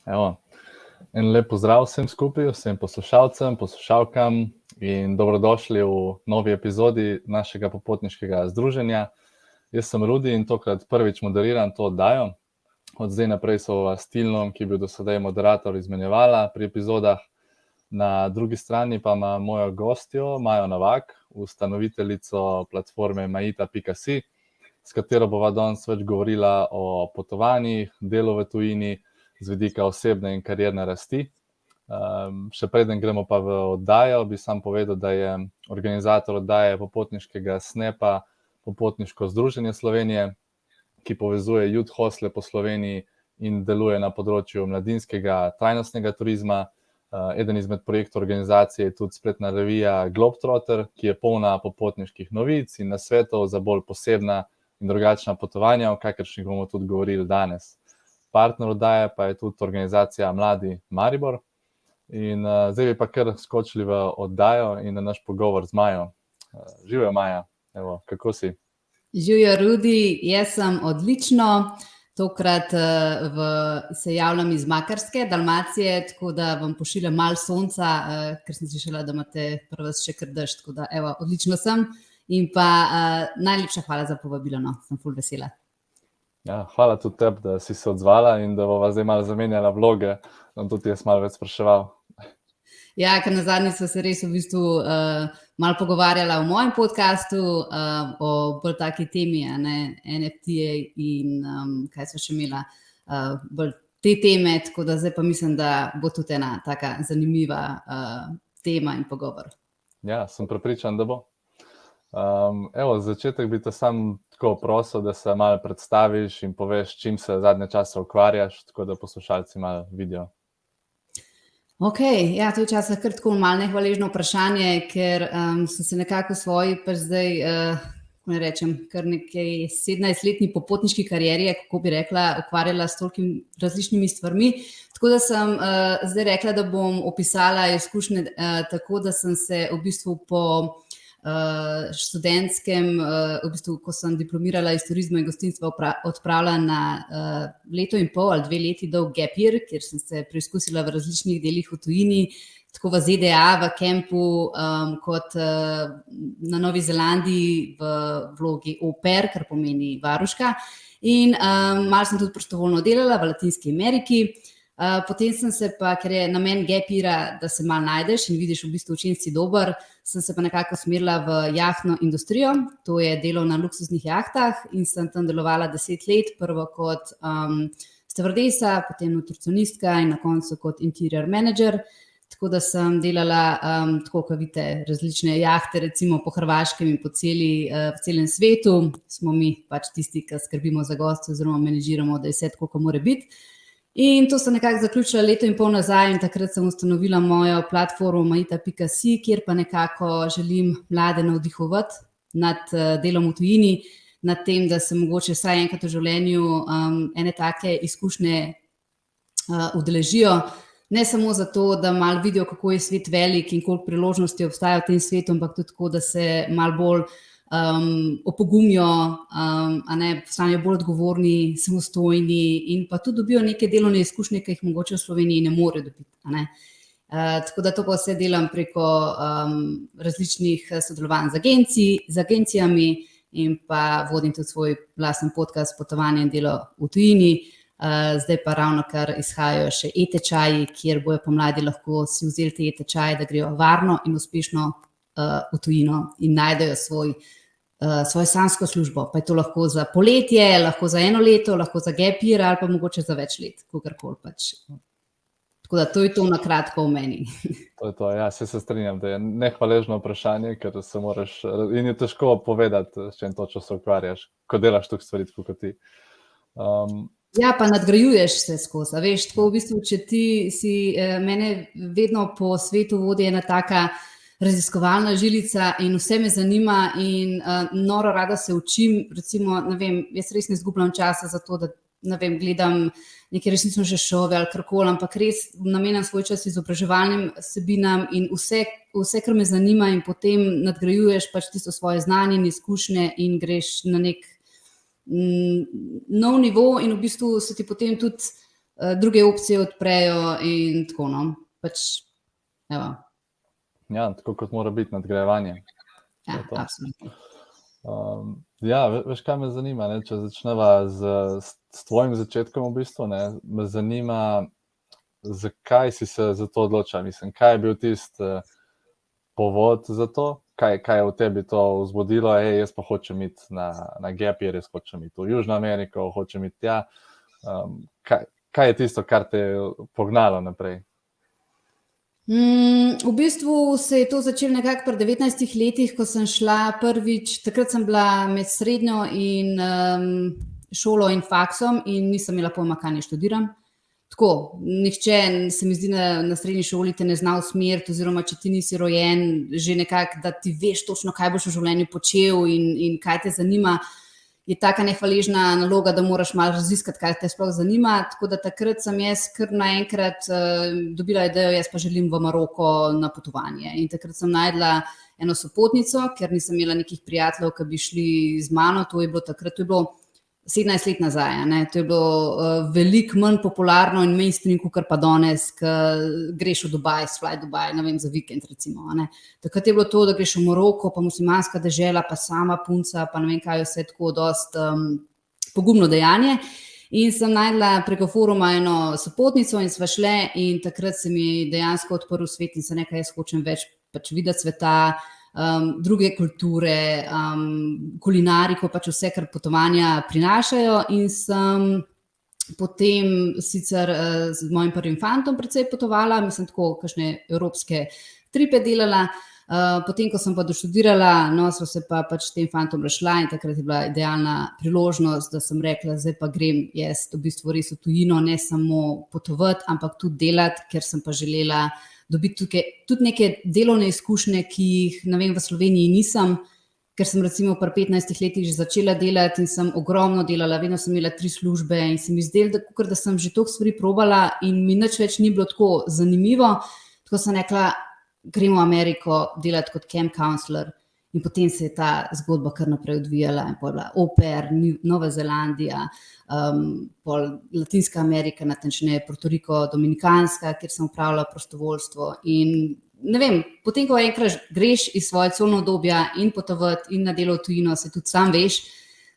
Evo, en lep pozdrav vsem skupaj, vsem poslušalcem, poslušalkam in dobrodošli v novi epizodi našega popotniškega združenja. Jaz sem Rudi in tokrat prvič moderiram to oddajo. Od zdaj naprej sva s Tilnom, ki je bil do sedaj moderator, izmenjevala pri epizodah. Na drugi strani pa ima mojo gostjo Majo Novak, ustanoviteljico platforme maita.si, s katero bova danes več govorila o potovanjih, delu v tujini, z vidika osebne in karierne rasti. Še preden gremo pa v oddajo, bi sam povedal, da je organizator oddaje popotniškega SNEP-a Popotniško združenje Slovenije, ki povezuje youth hostle po Sloveniji in deluje na področju mladinskega trajnostnega turizma. Eden izmed projektov organizacije je tudi spletna revija Globetrotter, ki je polna popotniških novic in nasvetov za bolj posebna in drugačna potovanja, o kakršnih bomo tudi govorili danes. Partner oddaje pa je tudi organizacija Mladi Maribor. In zdaj bi pa kar skočili v oddajo in na naš pogovor z Majo. Živjo, Maja, evo, kako si? Živjo, Rudi, jaz sem odlično. Tokrat se javljam iz Makarske, Dalmacije, tako da vam pošiljam malo sonca, ker sem slišala, da imate pri vas še kar dež, tako da evo, odlično sem. In pa najlepša hvala za povabilo, no, sem ful vesela. Ja, hvala tudi tebi, da si se odzvala in da bova zdaj malo zamenjala vloge, bom tudi jaz malo več spraševal. Ja, ker nazadnje sva se res v bistvu malo pogovarjala v mojem podcastu o bolj taki temi, NFT-je in kaj sva še imela, bolj te teme, tako da zdaj pa mislim, da bo tudi ena taka zanimiva tema in pogovor. Ja, sem prepričan, da bo. Evo, za začetek bi te sam tako prosil, da se malo predstaviš in poveš, čim se zadnje čase ukvarjaš, tako da poslušalci malo vidijo. Ok, ja, to je časa kar tako malo nehvaležno vprašanje, ker sem se nekako v svoji pa zdaj, kako ne rečem, kar nekaj 17-letni popotniški karieri, kako bi rekla, ukvarjala s tolikimi različnimi stvarmi. Tako da sem zdaj rekla, da bom opisala izkušnje tako, da sem se v bistvu po študentskem, v bistvu, ko sem diplomirala iz turizma in gostinstva, odpravila na leto in pol ali 2 leti dolg gap year, kjer sem se preizkusila v različnih delih v tujini, tako v ZDA, v kampu, kot na Novi Zelandiji v vlogi au pair, kar pomeni varuška. In malo sem tudi prostovoljno delala v Latinski Ameriki. Potem sem se pa, ker je namen gap yeara, da se malo najdeš in vidiš v bistvu, v čem si dober, sem se pa nekako usmerila v jahtno industrijo, to je delo na luksuznih jahtah in sem tam delovala 10 let, prvo kot stevardesa, potem nutricionistka in na koncu kot interior manager, tako da sem delala, tako kot vidite, različne jahte, recimo po Hrvaškem in po celem svetu, smo mi pač tisti, ki skrbimo za goste oziroma menedžiramo, da je vse tako, kot mora biti. In to sem nekako zaključila leto in pol nazaj in takrat sem ustanovila mojo platformo maita.si, kjer pa nekako želim mlade navdihovati nad delom v tujini, nad tem, da se mogoče vsaj enkrat v življenju ene take izkušnje udeležijo. Ne samo zato, da malo vidijo, kako je svet velik in koliko priložnosti obstaja v tem svetu, ampak tudi tako, da se malo bolj opogumijo, postanejo bolj odgovorni, samostojni in pa tudi dobijo neke delovne izkušnje, ki jih mogoče v Sloveniji ne morejo dobiti. Tako da to pa vse delam preko različnih sodelovanj z agencijami in pa vodim tudi svoj lasten podcast Potovanje in delo v tujini. Zdaj pa ravnokar izhajajo še e-tečaji, kjer bojo pomladi lahko si vzeli te e-tečaje, da grejo varno in uspešno v tujino in najdejo svojo sanjsko službo. Pa je to lahko za poletje, lahko za 1 leto, lahko za gap year ali pa mogoče za več let, kakorkoli pač. Tako da to je to na kratko o meni. To je to, ja, se strinjam, da je nehvaležno vprašanje, ker se moraš, in je težko povedati, s čim točno se ukvarjaš, ko delaš toliko stvari, tako kot ti. Ja, pa nadgrajuješ se skozi, veš, tako v bistvu, če ti si, mene vedno po svetu vodi ena taka raziskovalna žilica in vse me zanima in noro rada se učim, recimo, ne vem, jaz res ne izgubljam časa za to, da, ne vem, gledam neke resnično že šove ali karkoli, ampak res namenjam svoj čas izobraževalnim vsebinam in vse, kar me zanima in potem nadgrajuješ pač tisto svoje znanje in izkušnje in greš na nek nov nivo in v bistvu se ti potem tudi druge opcije odprejo in tako, no. Pač, evo. Ja, tako kot mora biti nadgrajevanje. Ja, absolutno. Veš, kaj me zanima, ne? Če začneva s tvojim začetkom v bistvu, ne? Me zanima, zakaj si se za to odločila? Mislim, kaj je bil tisti povod za to? Kaj je v tebi to vzbudilo? Jaz pa hočem iti na gap year, jaz hočem iti v Južno Ameriko, hočem iti tja. Kaj je tisto, kar te je pognalo naprej? V bistvu se je to začelo nekako pri 19 letih, ko sem šla prvič, takrat sem bila med srednjo in šolo in faksom in nisem imela pojma, kaj naj študiram. Tako, nihče se mi zdi na srednji šoli te ne zna usmeriti, oziroma če ti nisi rojen, že nekako, da ti veš točno, kaj boš v življenju počel in kaj te zanima, je taka nehvaležna naloga, da moraš malo raziskati, kaj te sploh zanima. Tako da takrat sem jaz kar naenkrat dobila idejo, jaz pa želim v Maroko na potovanje. In takrat sem našla eno sopotnico, ker nisem imela nekih prijateljev, ki bi šli z mano. To je bilo 17 let nazaj, ne? To je bilo veliko manj popularno in mainstream, kot pa danes, ko greš v Dubaj, Fly Dubai, ne vem, za vikend recimo. Ne? Takrat je bilo to, da greš v Maroko, pa muslimanska dežela, pa sama punca, pa ne vem kaj, vse tako dost pogumno dejanje. In sem našla preko foruma eno sopotnico in sva šle in takrat se mi dejansko odprl svet in sem rekla, jaz hočem več pač videti sveta, druge kulture, kulinariko, pač vse, kar potovanja prinašajo. In sem potem sicer z mojim prvim fantom precej potovala, mislim tako, kakšne evropske tripe delala. Potem, ko sem pa doštudirala, no, sva se pa pač s tem fantom razšla in takrat je bila idealna priložnost, da sem rekla, zdaj pa grem jaz v bistvu res v tujino, ne samo potovati, ampak tudi delati, ker sem pa želela dobiti tukaj tudi neke delovne izkušnje, ki jih, ne vem, v Sloveniji nisem, ker sem recimo pri 15 letih že začela delati in sem ogromno delala, vedno sem imela 3 službe in se mi zdelo, da sem že toliko stvari probala in mi nič več ni bilo tako zanimivo, tako sem rekla, grem v Ameriko delati kot camp counselor in potem se je ta zgodba kar naprej odvijala in pol au pair, Nova Zelandija, pol Latinska Amerika, natančneje Puerto Rico, Dominikanska, kjer sem opravljala prostovoljstvo in ne vem, potem ko enkrat greš iz svoje cone obdobja in potovati in na delo v tujino, se tudi sam veš,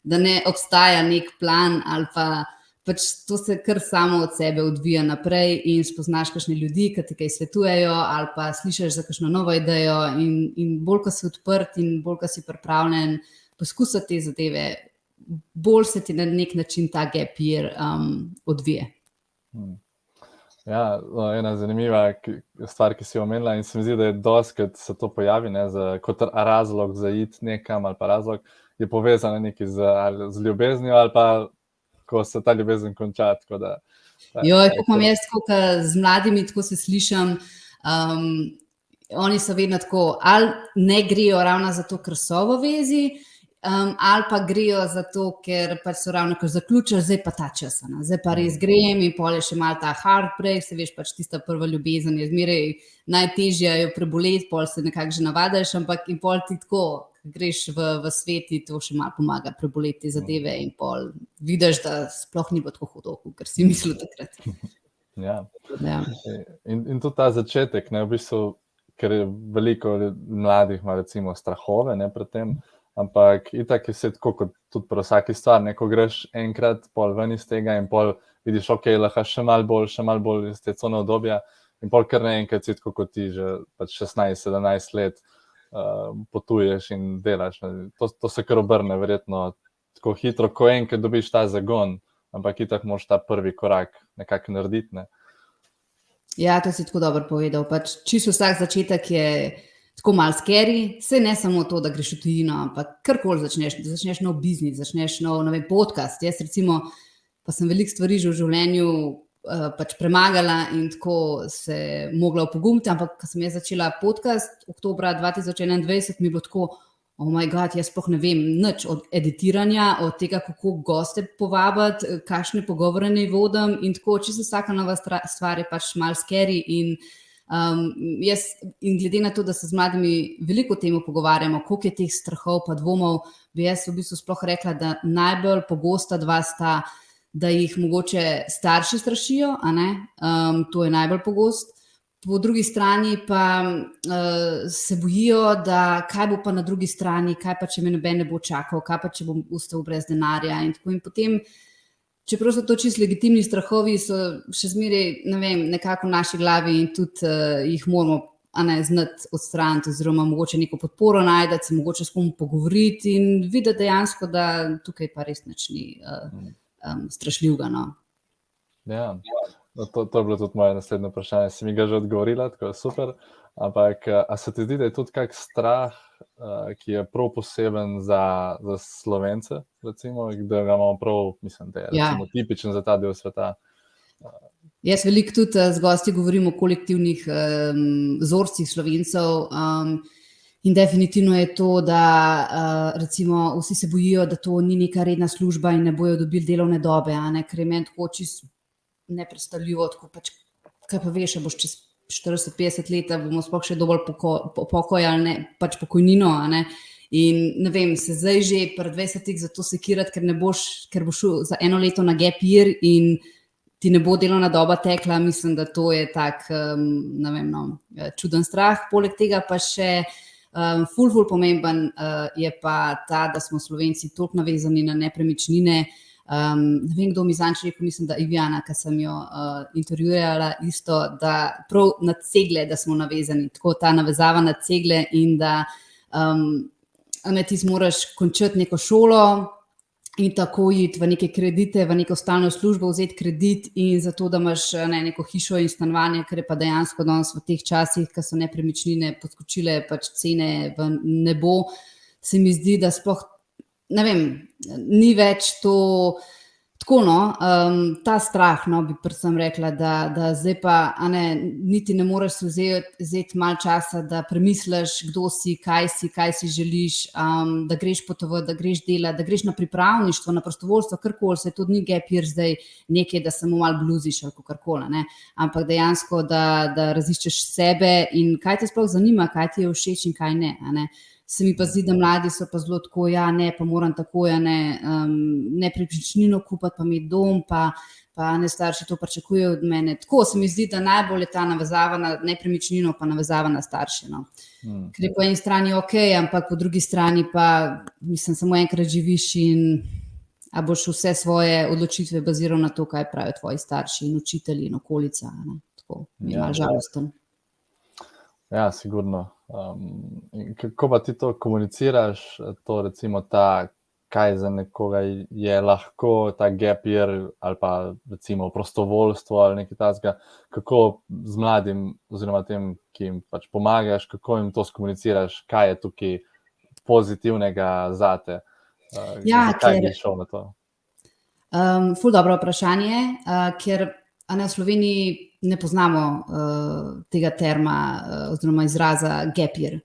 da ne obstaja nek plan ali pa pač to se kar samo od sebe odvija naprej in spoznaš kakšne ljudi, ki ti kaj svetujejo ali pa slišiš za kakšno novo idejo in bolj, ko si odprt in bolj, ko si pripravljen poskusiti te zadeve, bolj se ti na nek način ta gap year odvije. Ja, ena zanimiva stvar, ki si omenila in se mi zdi, da je dostikrat se to pojavi, ne, kot razlog za iti nekam ali pa razlog je povezana nekaj z ljubeznijo ali pa ko se ta ljubezen konča. Joj, kako imam jaz tako, z mladimi tako se slišim, oni so vedno tako, ali ne grejo ravno zato, ker so v vezi, ali pa grejo zato, ker pač so ravno kar zaključili, zdaj pa ta čas, zdaj pa res grem in pol je še malo ta heartbreak, se veš, pač tista prva ljubezen je zmeraj najtežja jo preboleti, pol se nekako že navadiš, ampak in pol ti tako, greš v sveti, to še malo pomaga preboleti te zadeve in pol vidiš, da sploh ni bilo tako hudo, ker si mislil takrat. Ja. In tudi ta začetek, ne, v bistvu, ker je veliko mladih ima recimo strahove, ne, pred tem, ampak itak je vse tako kot tudi pri vsaki stvar, ne, ko greš enkrat pol ven iz tega in pol vidiš, ok, lahko še malo bolj iz te cone obdobja in pol kar naenkrat si tako kot ti že pač 16-17 let potuješ in delaš. To se kar obrne verjetno tako hitro, ko enkrat dobiš ta zagon, ampak itak moraš ta prvi korak nekako narediti, ne. Ja, to si tako dobro povedal, pač čisto vsak začetek je tako malo scary, saj ne samo to, da greš v tujino, ampak karkoli začneš nov biznis, začneš nov, ne vem, podcast. Jaz recimo, pa sem veliko stvari že v življenju pač premagala in tako se mogla opogumiti, ampak ko sem jaz začela podcast oktobra 2021, mi je bilo tako, oh my god, jaz sploh ne vem nič od editiranja, od tega, kako goste povabiti, kakšne pogovore naj vodim in tako, čisto vsaka nova stvar je pač malo scary in glede na to, da se z mladimi veliko o tem pogovarjamo, koliko je teh strahov pa dvomov, bi jaz v bistvu sploh rekla, da najbolj pogosta dva sta da jih mogoče starši strašijo, a ne, to je najbolj pogost. Po drugi strani pa se bojijo, da kaj bo pa na drugi strani, kaj pa, če me noben ne bo čakal, kaj pa, če bom ostal brez denarja in tako in potem, čeprav so to čisto legitimni strahovi, so še zmeraj, ne vem, nekako v naši glavi in tudi jih moramo znati odstraniti oziroma mogoče neko podporo najdeti, se mogoče s kom pogovoriti in videti dejansko, da tukaj pa res nič ni strašljivega, no. Ja, to je bilo tudi moje naslednje vprašanje. Si mi ga že odgovorila, tako je super. Ampak, a se ti zdi, da je tudi kak strah, ki je prav poseben za Slovence, recimo, da ga imamo prav, mislim, da je recimo tipičen za ta del sveta? Jaz veliko tudi z gosti govorim o kolektivnih vzorcih Slovencev in definitivno je to, da recimo vsi se bojijo, da to ni neka redna služba in ne bojo dobili delovne dobe, ker je meni tako čisto nepredstavljivo, tako pač, kaj pa veš, boš čez 40-50 let, bomo sploh še dovolj pokoj ali ne, pač pokojnino, in ne vem, se zdaj že pri 20-ih za to sekirati, ker boš šel za 1 leto na gap year in ti ne bo delovna doba tekla, mislim, da to je tak, ne vem, čuden strah. Poleg tega pa še ful pomemben je pa ta, da smo Slovenci toliko navezani na nepremičnine. Ne vem, kdo mi zadnjič rekel, mislim, da Ivjana, ki sem jo intervjuirala isto, da prav na cegle, da smo navezani, tako ta navezava na cegle in da ti moraš končati neko šolo in tako iti v neke kredite, v neko stalno službo, vzeti kredit in zato, da imaš neko hišo in stanovanje, ker je pa dejansko danes v teh časih, ko so nepremičnine podskočile pač cene v nebo, se mi zdi, da sploh ne vem, ni več to tako, ta strah, bi predvsem rekla, da zdaj pa niti ne moreš vzeti malo časa, da premisliš, kdo si, kaj si želiš, da greš potovati, da greš delati, da greš na pripravništvo, na prostovoljstvo, karkoli, se to ni gap year zdaj nekaj, da samo malo bluziš ali kakorkoli, ampak dejansko, da raziščeš sebe in kaj te sploh zanima, kaj ti je všeč in kaj ne. Se mi pa zdi, da mladi so pa zelo tako, pa moram tako, nepremičnino kupiti, pa imeti dom, pa starši to pričakujejo od mene. Tako se mi zdi, da najbolj je ta navezava na nepremičnino, pa navezava na starše. Ker je po eni strani okej, ampak po drugi strani pa, mislim, samo enkrat živiš in a boš vse svoje odločitve baziral na to, kaj pravijo tvoji starši in učitelji in okolica. Tako, mi je malo žalosten. Ja, sigurno. Kako pa ti to komuniciraš, to recimo kaj za nekoga je lahko ta gap year ali pa recimo prostovoljstvo ali nekaj takega, kako z mladim oziroma tem, ki jim pač pomagaš, kako jim to skomuniciraš, kaj je tukaj pozitivnega zate, zakaj bi šel na to? Ful dobro vprašanje, ker v Sloveniji ne poznamo tega terma oziroma izraza gap year.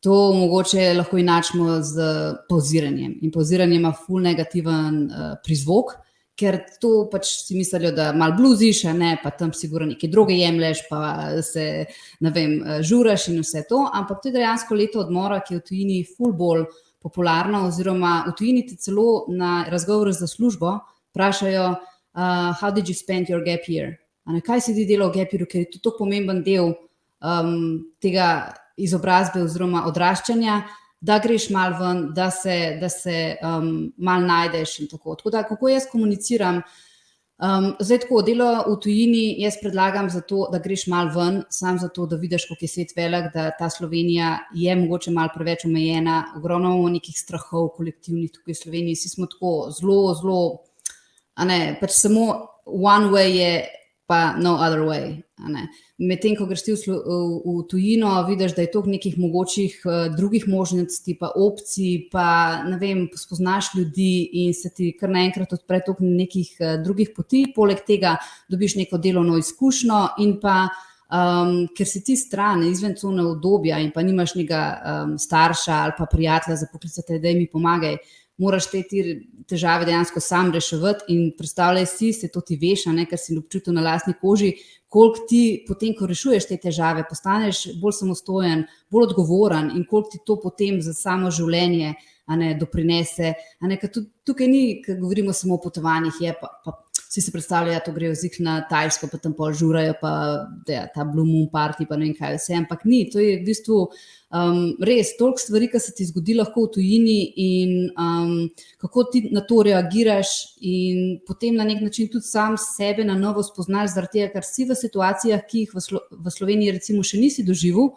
To mogoče lahko enačimo z pauziranjem. In pauziranje ima ful negativen prizvok, ker to pač si mislijo, da malo bluziš, pa tam sigurno neke droge jemlješ, pa se, ne vem, žuraš in vse to, ampak to je dejansko leto odmora, ki je v tujini ful bolj popularno, oziroma v tujini te celo na razgovoru za službo vprašajo, how did you spend your gap year? Kaj si ti delal v gap yearu, ker je to pomemben del tega izobrazbe oziroma odraščanja, da greš malo ven, da se malo najdeš in tako. Tako da, kako jaz komuniciram? Zdaj tako, delo v tujini jaz predlagam zato, da greš malo ven, sam zato, da vidiš, koliko je svet velik, da ta Slovenija je mogoče malo preveč omejena, ogromno imamo nekih strahov kolektivnih tukaj v Sloveniji, vsi smo tako zelo, pač samo one way je pa no other way. Medtem, ko greš ti v tujino, vidiš, da je toliko nekih mogočih drugih možnosti, pa opcij, pa ne vem, spoznaš ljudi in se ti kar naenkrat odpre toliko nekih drugih poti, poleg tega dobiš neko delovno izkušnjo in pa, ker si ti stran izven cone udobja in pa nimaš nekega starša ali pa prijatelja za poklicati, da mi pomagaj, moraš te težave dejansko sam reševati in predstavljaj si, se to ti veš, ker si občutil na lastni koži, koliko ti potem, ko rešuješ te težave, postaneš bolj samostojen, bolj odgovoren in koliko ti to potem za samo življenje doprinese. Ker tukaj ni, ker govorimo samo o potovanjih, je pa vsi se predstavljajo, da to grejo zik na Tajsko, pa tam pol žurajo, pa da ta Blue Moon party, pa ne vem kaj vse, ampak ni, to je v bistvu res toliko stvari, ki se ti zgodi lahko v tujini in kako ti na to reagiraš in potem na nek način tudi sam sebe na novo spoznaš zaradi tega, ker si v situacijah, ki jih v Sloveniji recimo še nisi doživel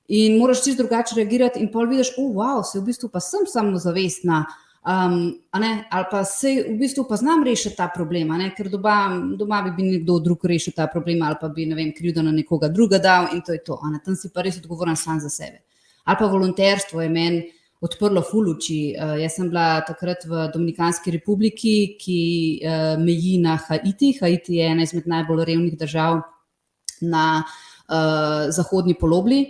in moraš čisto drugače reagirati in pol vidiš, wow, se v bistvu pa sem samozavestna, ali pa se v bistvu pa znam rešiti ta problem, ker doma bi nekdo drug rešil ta problem ali pa bi, ne vem, krivdo na nekoga druga dal in to je to, tam si pa res odgovoren sam za sebe. Ali pa volonterstvo je meni odprlo ful oči. Jaz sem bila takrat v Dominikanski republiki, ki meji na Haiti. Haiti je ena izmed najbolj revnih držav na zahodni polobli.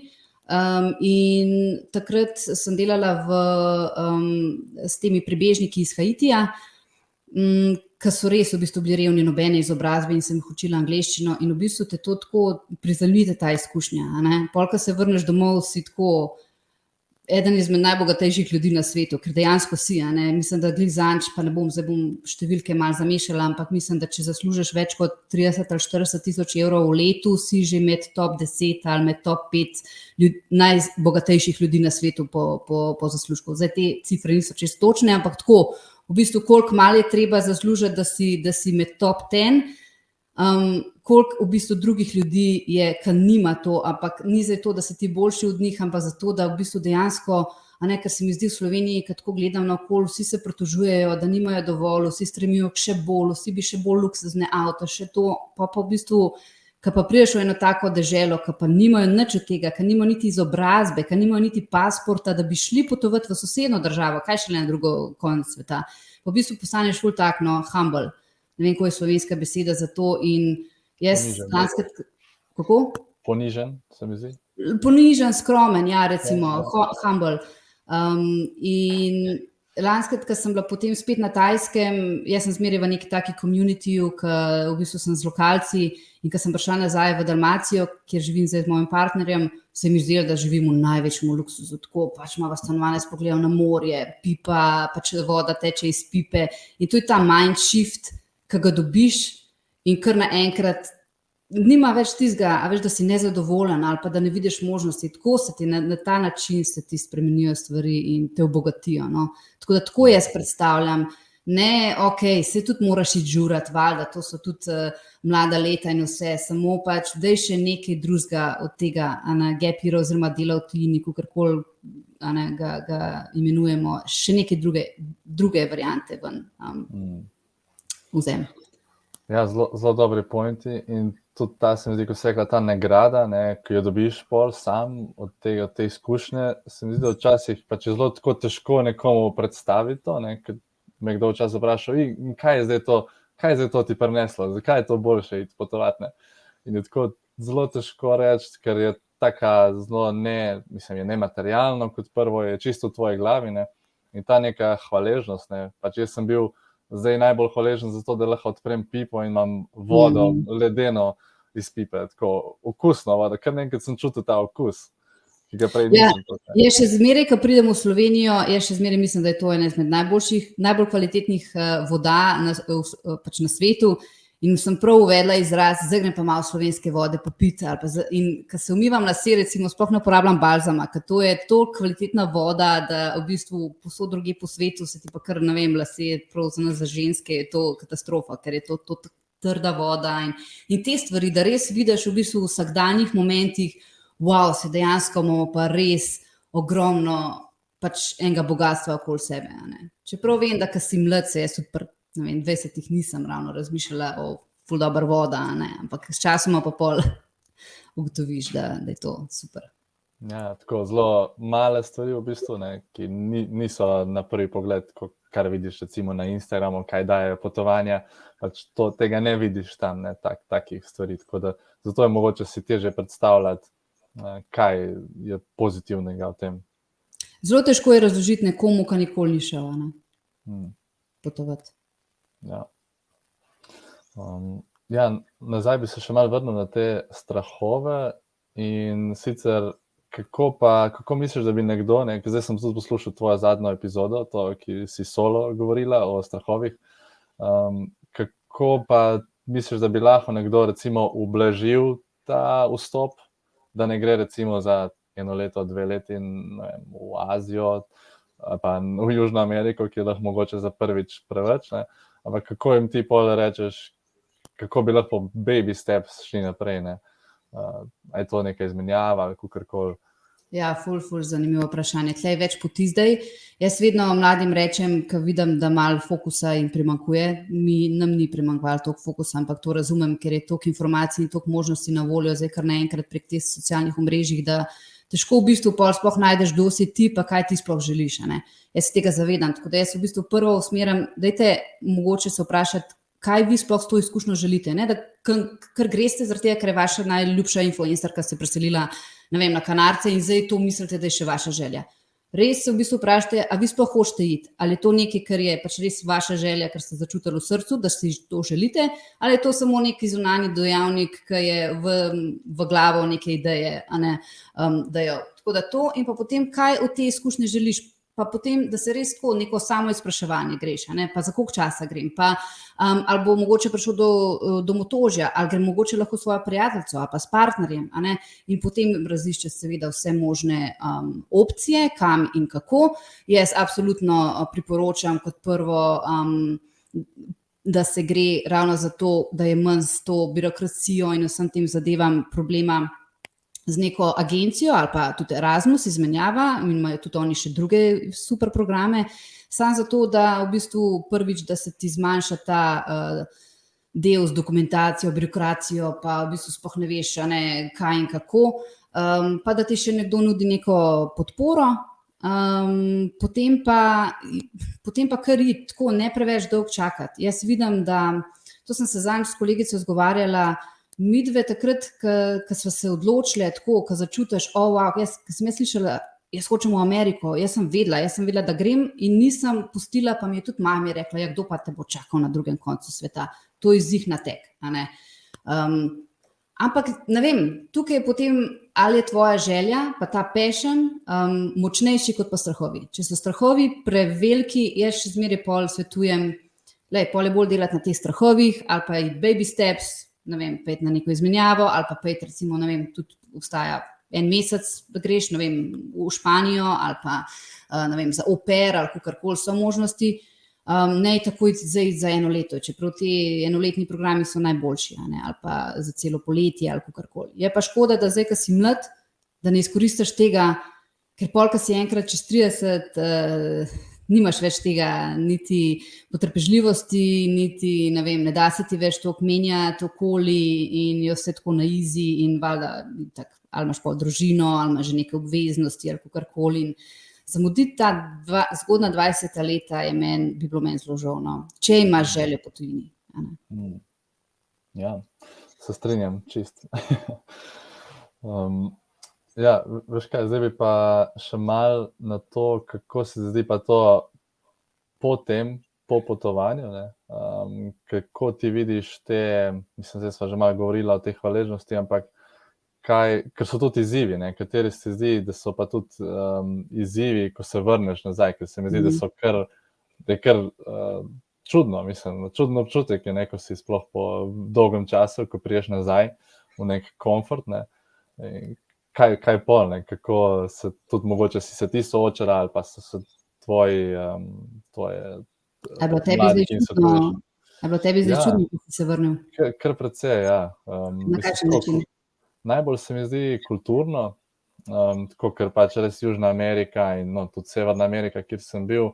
In takrat sem delala s temi prebežniki iz Haitija, ki so res v bistvu bili revni, nobene izobrazbe in sem jih učila angleščino in v bistvu te to tako prizemljite ta izkušnja. Pol, ko se vrneš domov, si tako eden izmed najbogatejših ljudi na svetu, ker dejansko si, mislim, da glih zanč, pa zdaj bom številke malo zamešala, ampak mislim, da če zaslužiš več kot 30 ali 40 tisoč evrov v letu, si že med top 10 ali med top 5 najbogatejših ljudi na svetu po zaslužku. Zdaj te cifre niso čisto točne, ampak tako, v bistvu koliko malo je treba zaslužiti, da si med top 10, koliko v bistvu drugih ljudi je, ki nima to, ampak ni zdaj to, da si ti boljši od njih, ampak zato, da v bistvu dejansko, ker se mi zdi v Sloveniji, ko tako gledam naokoli, vsi se pritožujejo, da nimajo dovolj, vsi stremijo k še bolj, vsi bi še bolj luksuzne avto, še to, pa v bistvu, ko pa prideš v eno tako deželo, ko pa nimajo nič od tega, ko nimajo niti izobrazbe, ko nimajo niti pasporta, da bi šli potovati v sosednjo državo, kaj šele na drugo konec sveta. Pa v bistvu postaneš ful tak, humble. Ne vem, ko je slovenska beseda za to in jaz kako? Ponižen, se mi zdi. Ponižen, skromen, ja, recimo, humble. In lanskrat, ko sem bila potem spet na Tajskem, jaz sem zmeraj v neki taki communityju, ki v bistvu sem z lokalci in ko sem prišla nazaj v Dalmacijo, kjer živim zdaj z mojim partnerjem, se mi zdelo, da živim v največjem luksuzu, tako pač imamo stanovanje s pogledom na morje, pipa, pač voda teče iz pipe in to je ta mind shift, ki ga dobiš in kar naenkrat nima več tistega, a veš, da si nezadovoljen ali pa da ne vidiš možnosti, tako se ti na ta način se ti spremenijo stvari in te obogatijo. Tako da tako jaz predstavljam, ne, se tudi moraš iti žurati, valjda, to so tudi mlada leta in vse, samo pač daj še nekaj drugega od tega, gap year oziroma dela v tujini, kakorkoli ga imenujemo, še neke druge variante ven vzem. Ja, zelo dobri pointi in tudi ta se mi zdi, ko se ta nagrada, ki jo dobiš pol sam od te izkušnje, se mi zdi, da včasih pač je zelo tako težko nekomu predstaviti to, ker me kdo včasih vprašal, kaj je zdaj to ti prineslo, zakaj je to boljše iti potovati, In je tako zelo težko reči, ker je taka zelo je nematerialno, kot prvo je čisto v tvoji glavi, in ta neka hvaležnost, pač jaz sem bil zdaj najbolj hvaležen za to, da lahko odprem pipo in imam vodo, ledeno iz pipe, tako okusno vodo, kar nekaj sem čutil ta okus, ki ga prej nisem. Je še zmeraj, ko pridem v Slovenijo, mislim, da je to ena izmed najbolj kvalitetnih voda pač na svetu in sem prav uvedla izraz, zdaj grem pa malo slovenske vode popiti, in ko se umivam lase, recimo sploh ne uporabljam balzama, ker to je toliko kvalitetna voda, da v bistvu povsod drugje po svetu se ti pa kar, ne vem, lase, prav za ženske je to katastrofa, ker je to trda voda in te stvari, da res vidiš v bistvu v vsakdanjih momentih, se dejansko imamo pa res ogromno pač enega bogatstva okoli sebe. Čeprav vem, da ko si mlad, se jaz tudi 20 nisem ravno razmišljala o ful dober voda, ampak s časoma pa pol ugotoviš, da je to super. Ja, tako zelo male stvari v bistvu, ki niso na prvi pogled, kar vidiš recimo na Instagramu, kaj daje potovanja, pač tega ne vidiš tam, takih stvari, tako da zato je mogoče si težje predstavljati, kaj je pozitivnega v tem. Zelo težko je razložiti nekomu, ki nikoli ni šel potovati. Ja, nazaj bi se še malo vrnil na te strahove in sicer kako misliš, da bi nekdo, ker zdaj sem tudi poslušal tvojo zadnjo epizodo, to, ki si solo govorila o strahovih, kako pa misliš, da bi lahko nekdo recimo ublažil ta vstop, da ne gre recimo za 1 leto, 2 leti v Azijo, pa v Južno Ameriko, ki je lahko mogoče za prvič preveč, ne? Ampak kako jim ti pol rečeš, kako bi lahko baby steps šli naprej, ne? A je to neka izmenjava ali kakorkoli? Ja, ful, zanimivo vprašanje. Tle je več poti zdaj. Jaz vedno mladim rečem, ko vidim, da malo fokusa jim primanjkuje, nam ni primanjkovalo toliko fokusa, ampak to razumem, ker je toliko informacij in toliko možnosti na voljo, zdaj kar naenkrat prek teh socialnih omrežjih, da težko v bistvu pol sploh najdeš, kdo si ti, pa kaj ti sploh želiš, a ne. Jaz se tega zavedam, tako da jaz v bistvu prvo usmerim, dajte mogoče se vprašati, kaj vi sploh s to izkušnjo želite, ne, da kar greste zaradi tega, ker je vaša najljubša influencerka se preselila, ne vem, na Kanarce in zdaj to mislite, da je še vaša želja. Res se v bistvu vprašajte, a vi sploh hočete iti, ali je to nekaj, kar je pač res vaša želja, ker ste začutili v srcu, da si to želite, ali je to samo neki zunanji dejavnik, ki je v glavo neke ideje, a ne, dajo. Tako da to in pa potem, kaj od te izkušnje želiš, pa potem, da se res tako neko samo izpraševanje greš, a ne, pa za koliko časa grem, pa ali bo mogoče prišel do motožja, ali grem mogoče lahko svojo prijateljico, ali pa s partnerjem, a ne, in potem razišče seveda vse možne opcije, kam in kako. Jaz absolutno priporočam kot prvo, da se gre ravno za to, da je manj s to birokracijo in vsem tem zadevam problema z neko agencijo ali pa tudi Erasmus izmenjava, in imajo tudi oni še druge super programe, samo zato, da v bistvu prvič, da se ti zmanjša ta del z dokumentacijo, birokracijo, pa v bistvu sploh ne veš, a ne, kaj in kako, pa da ti še nekdo nudi neko podporo, potem pa kar iti tako, ne preveč dolgo čakati. Jaz vidim, da, to sem se zadnjič s kolegico izgovarjala, midve takrat, ko sva se odločili, tako, ko začutiš, wow, ko sem jaz slišala, jaz hočem v Ameriko, jaz sem vedela, da grem in nisem pustila, pa mi je tudi mami rekla, ja, kdo pa te bo čakal na drugem koncu sveta, to je zih na tek, a ne. Ampak, ne vem, tukaj je potem, ali je tvoja želja, pa ta passion, močnejši kot pa strahovi. Če so strahovi preveliki, jaz še zmeraj pol svetujem, pol je bolj delati na teh strahovih, ali pa baby steps, ne vem, pet na neko izmenjavo, ali pa pet recimo, ne vem, tudi obstaja 1 mesec, da greš, ne vem, v Španijo, ali pa, ne vem, za au pair, ali kakorkoli so možnosti, ne takoj zdaj za 1 leto, čeprav ti enoletni programi so najboljši, a ne, ali pa za celo poletje, ali kakorkoli. Je pa škoda, da zdaj, ko si mlad, da ne izkoristiš tega, ker pol, ko si enkrat čez 30, nimaš več tega, niti potrpežljivosti, niti, ne vem, ne da se ti več toliko menjati okoli in je vse tako na easy in valjda, ali imaš pol družino, ali imaš že neke obveznosti, ali kakorkoli. In zamuditi ta zgodnja 20 leta bi bilo meni zelo žal, no, če imaš željo po tujini. Ja, se strinjam, čist. Ja, veš kaj, zdaj bi pa še malo na to, kako se zdi pa to po potovanju, ne? Kako ti vidiš te, mislim, zdaj sva že malo govorila o teh hvaležnosti, ampak ker so tudi izzivi, ne? Kateri se zdi, da so pa tudi izzivi, ko se vrneš nazaj, ker se mi zdi, da je kar čudno, mislim, čudno občutek je, ne, ko si sploh po dolgem času, ko priješ nazaj v nek komfort, ne? Kaj pol, ne? Kako se tudi mogoče si se ti soočala ali pa so se tvoje mladi, ki so tudi. Je bilo tebi zdaj čudno, ko si se vrnil? Kar precej, ja. Na kakšen način? Najbolj se mi zdi kulturno, tako ker pač res Južna Amerika in tudi Severna Amerika, kjer sem bil,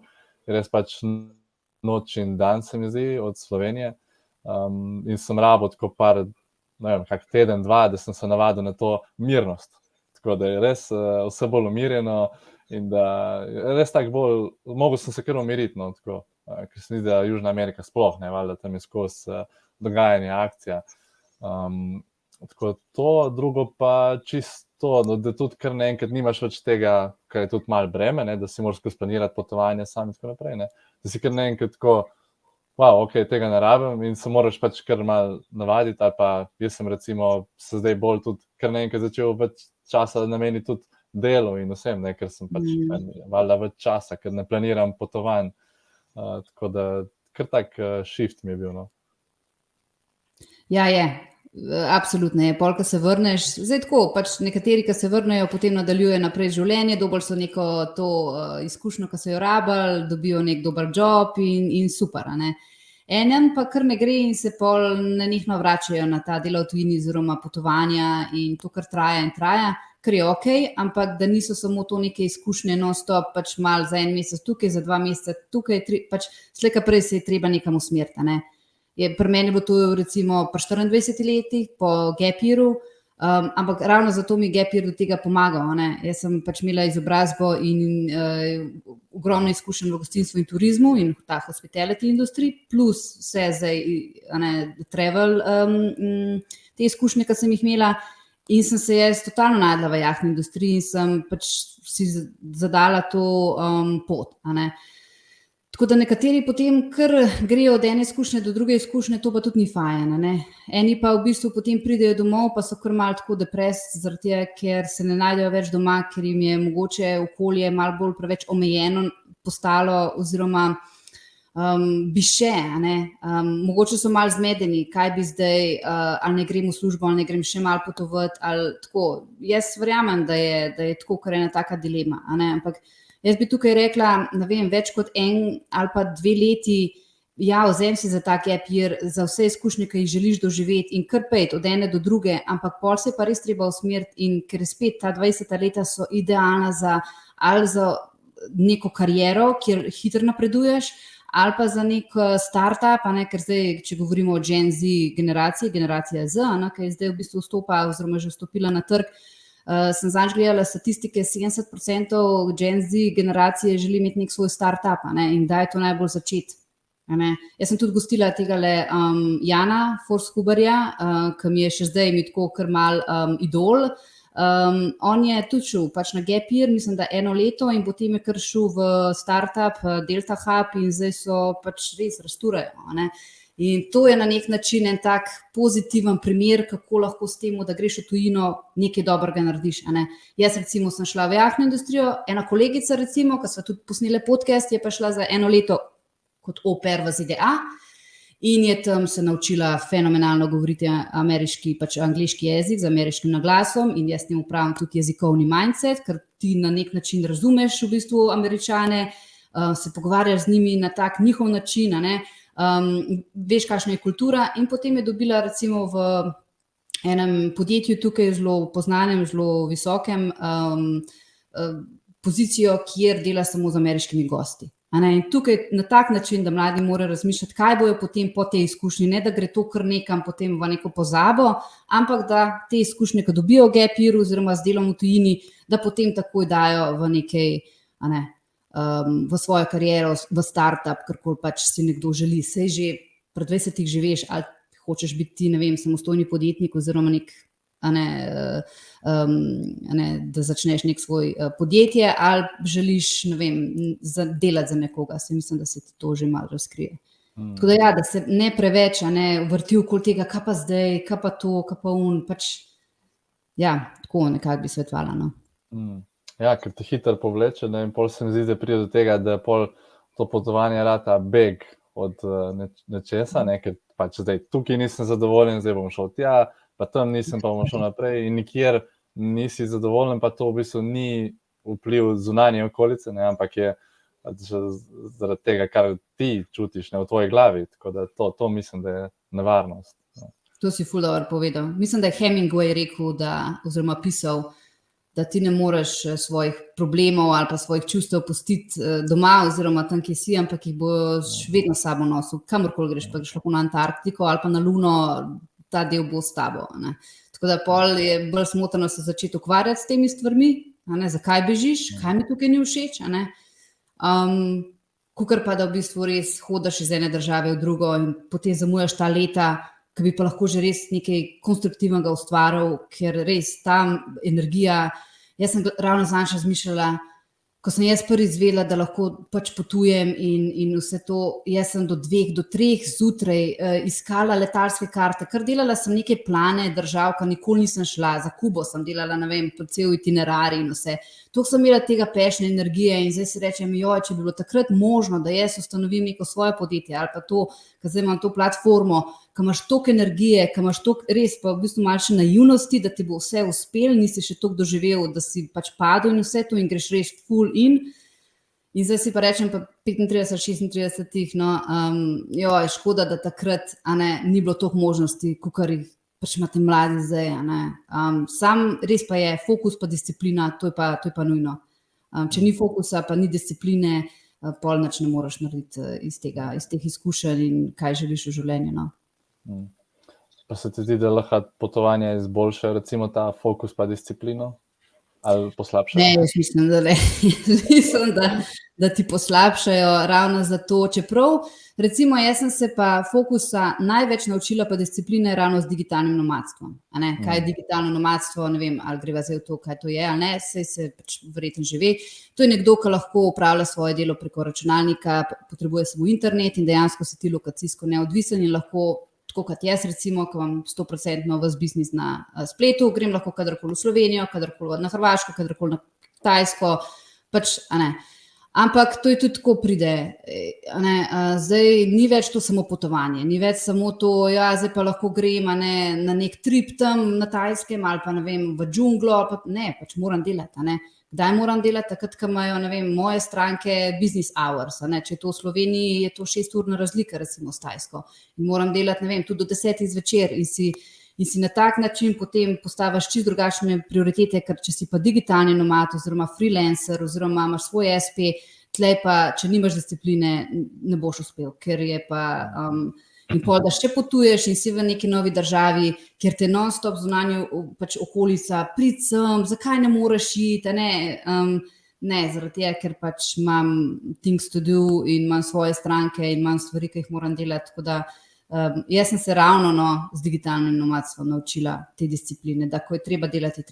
res pač noč in dan se mi zdi od Slovenije, in sem rabil tako par, ne vem, kak teden, 2, da sem se navadil na to mirnost. Tako da je res vse bolj umirjeno in da res tako bolj, mogel sem se kar umiriti, no, tako, ker se mi zdi, da Južna Amerika sploh, ne, valjda tam je skozi dogajanje, akcija. Tako to, drugo pa čisto, da tudi kar naenkrat nimaš več tega, kar je tudi malo breme, ne, da si moraš skozi planirati potovanje sam in tako naprej, ne, da si kar naenkrat tako, wow, ok, tega ne rabim in se moraš pač kar malo navaditi, ali pa jaz sem recimo se zdaj bolj tudi kar naenkrat začel več časa nameniti tudi delu in vsem, ne, ker sem pač valjda več časa, ker ne planiram potovanj, tako da kar tak shift mi je bil, no. Ja, je. Absolutno je. Pol, ko se vrneš, zdaj tako, pač nekateri, ki se vrnejo, potem nadaljujejo naprej življenje, dobili so neko to izkušnjo, ki so jo rabili, dobijo nek dober job in super, a ne. Enem pa kar ne gre in se pol nenehno vračajo na ta dela v tujini oziroma potovanja in to kar traja in traja, kar je okej, ampak da niso samo to neke izkušnje non-stop, pač malo za en mesec tukaj, za 2 meseca tukaj, pač slej ko prej se je treba nekam usmeriti, a ne. Pri meni je bilo to recimo pri 24 letih, po gap yearu, ampak ravno zato mi gap year do tega pomagal, ne. Jaz sem pač imela izobrazbo in ogromno izkušenj v gostinstvu in turizmu in ta hospitality industry, plus vse zdaj, a ne, travel, te izkušnje, ki sem jih imela, in sem se jaz totalno našla v jahtni industriji in sem pač si zadala to pot, a ne. Tako da nekateri potem kar grejo od ene izkušnje do druge izkušnje, to pa tudi ni fajn, a ne. Eni pa v bistvu potem pridejo domov, pa so kar malo tako depresni, zaradi tega, ker se ne najdejo več doma, ker jim je mogoče okolje malo bolj preveč omejeno postalo oziroma bi še, a ne. Mogoče so malo zmedeni, kaj bi zdaj, ali ne grem v službo, ali ne grem še malo potovati, ali tako. Jaz verjamem, da je tako, kar ena taka dilema, a ne, ampak jaz bi tukaj rekla, ne vem, več kot 1 ali pa 2 leti, ja, vzem si za ta gap year, za vse izkušnje, ki jih želiš doživeti in kar pejti od ene do druge, ampak pol se pa res treba usmeriti in ker spet ta 20 leta so idealna ali za neko kariero, kjer hitro napreduješ, ali pa za nek startup, a ne, ker zdaj, če govorimo o Gen Z generaciji, generacija Z, ne, ki je zdaj v bistvu vstopa oziroma že vstopila na trg, sem zadnjič gledala statistike, 70% Gen Z generacije želi imeti nek svoj startup, a ne, in da je to najbolj začeti, a ne. Jaz sem tudi gostila tegale Jana Forshuberja, ki mi je še zdaj mi tako kar mal idol. On je tudi šel pač na gap year, mislim, da 1 leto in potem je kar šel v startup Delta Hub in zdaj so pač res rasturajo, a ne. In to je na nek način en tak pozitiven primer, kako lahko s tem, da greš v tujino, nekaj dobrega narediš, a ne. Jaz recimo sem šla v jahtno industrijo, ena kolegica recimo, ki sva tudi posnele podcast, je pa šla za 1 leto kot au pair v ZDA in je tam se naučila fenomenalno govoriti ameriški, pač angleški jezik z ameriškim naglasom in jaz s tem upravim tudi jezikovni mindset, ker ti na nek način razumeš v bistvu Američane, se pogovarjaš z njimi na tak njihov način, a ne. Veš, kakšna je kultura in potem je dobila recimo v enem podjetju tukaj zelo poznanem, zelo visokem pozicijo, kjer dela samo z ameriškimi gosti, a ne. In tukaj na tak način, da mladi morajo razmišljati, kaj bojo potem po tej izkušnji, ne da gre to kar nekam potem v neko pozabo, ampak da te izkušnje, ko dobijo v gap yearu oziroma z delom v tujini, da potem takoj dajo v nekaj, a ne, v svojo kariero, v startup, karkoli pač si nekdo želi. Saj že pri 20 živiš, ali hočeš biti ti, ne vem, samostojni podjetnik oziroma nek, a ne, da začneš nek svoj podjetje, ali želiš, ne vem, delati za nekoga. Saj mislim, da se ti to že malo razkrije. Tako da ja, da se ne preveč, a ne, vrti okoli tega, kaj pa zdaj, kaj pa to, kaj pa pač ja, tako nekako bi svetovala, no. Ja, ker te hitro povleče, ne, in pol se mi zdi, da pride do tega, da pol to potovanje rata beg od nečesa, ne, ker pač zdaj tukaj nisem zadovoljen, zdaj bom šel tja, pa tam nisem, pa bom šel naprej in nikjer nisi zadovoljen, pa to v bistvu ni vpliv zunanje okolice, ne, ampak je pač zaradi tega, kar ti čutiš, ne, v tvoji glavi, tako da to mislim, da je nevarnost. To si ful dobro povedal. Mislim, da je Hemingway rekel, oziroma pisal, da ti ne moreš svojih problemov ali pa svojih čustev pustiti doma oziroma tam, kjer si, ampak jih boš vedno s sabo nosil. Kamorkoli greš, pa greš lahko na Antarktiko ali pa na Luno, ta del bo s tabo, ne. Tako da pol je bolj smotrno se začeti ukvarjati s temi stvarmi, a ne, zakaj bežiš, kaj mi tukaj ni všeč, a ne. Kakor pa da v bistvu res hodiš iz ene države v drugo in potem zamujaš ta leta, ki bi pa lahko že res nekaj konstruktivnega ustvaril, ker res ta energija, jaz sem ravno zadnjič razmišljala, ko sem jaz prvi izvedela, da lahko pač potujem in vse to, jaz sem do 2, do 3 zjutraj iskala letalske karte, kar delala sem neke plane držav, ko nikoli nisem šla, za Kubo sem delala, ne vem, cel itinerarij in vse. To sem imela tega passion, energije in zdaj si rečem, joj, če bi bilo takrat možno, da jaz ustanovim neko svoje podjetje ali pa to, ker zdaj imam to platformo, ko imaš toliko energije, ko imaš toliko res pa v bistvu malo še naivnosti, da ti bo vse uspel, nisi še toliko doživel, da si pač padel in vse to in greš res full in. In zdaj si pa rečem pa 35, 36, no, je škoda, da takrat ni bilo toliko možnosti, kakor jih pač imate mladi zdaj. Sam res pa je fokus pa disciplina, to je pa nujno. Če ni fokusa, pa ni discipline, pol nič ne moreš narediti iz teh izkušenj in kaj želiš v življenju. No. Pa se ti zdi, da lahko potovanje izboljša recimo ta fokus pa disciplino? Ali poslabšajo? Ne, jaz mislim, da ne. Mislim, da ti poslabšajo ravno zato, čeprav recimo jaz sem se pa fokusa največ naučila pa discipline ravno z digitalnim nomadstvom. Kaj je digitalno nomadstvo, ne vem, ali greva zdaj v to, kaj to je, ali ne, saj se pač verjetno že ve. To je nekdo, ki lahko opravlja svoje delo preko računalnika, potrebuje samo internet in dejansko si ti lokacijsko neodvisen in lahko tako kot jaz recimo, ko imam 100% vas biznis na spletu, grem lahko kadarkoli v Slovenijo, kadarkoli na Hrvaško, kadarkoli na Tajsko, pač, Ampak to je tudi tako pride, zdaj ni več to samo potovanje, ni več samo to, zdaj pa lahko grem na nek trip tam na Tajskem ali pa ne vem, v džunglo, pač moram delati, Kdaj moram delati? Takrat, ko imajo, ne vem, moje stranke business hours, Če je to v Sloveniji, je to 6-urna razlika recimo s Tajsko. In moram delati, ne vem, tudi do 10 zvečer in si na tak način potem postaviš čisto drugačne prioritete, ker če si pa digitalni nomad oziroma freelancer oziroma imaš svoj SP, tlej pa, če nimaš discipline, ne boš uspel, ker je pa... In pol, da še potuješ in si v neki novi državi, kjer te non-stop zunanjo pač okolica, prid sem, zakaj ne moreš iti, ne, zaradi tega, ker pač imam things to do in imam svoje stranke in imam stvari, ki jih moram delati, tako da jaz sem se ravno z digitalnim nomadstvom naučila te discipline, da ko je treba delati,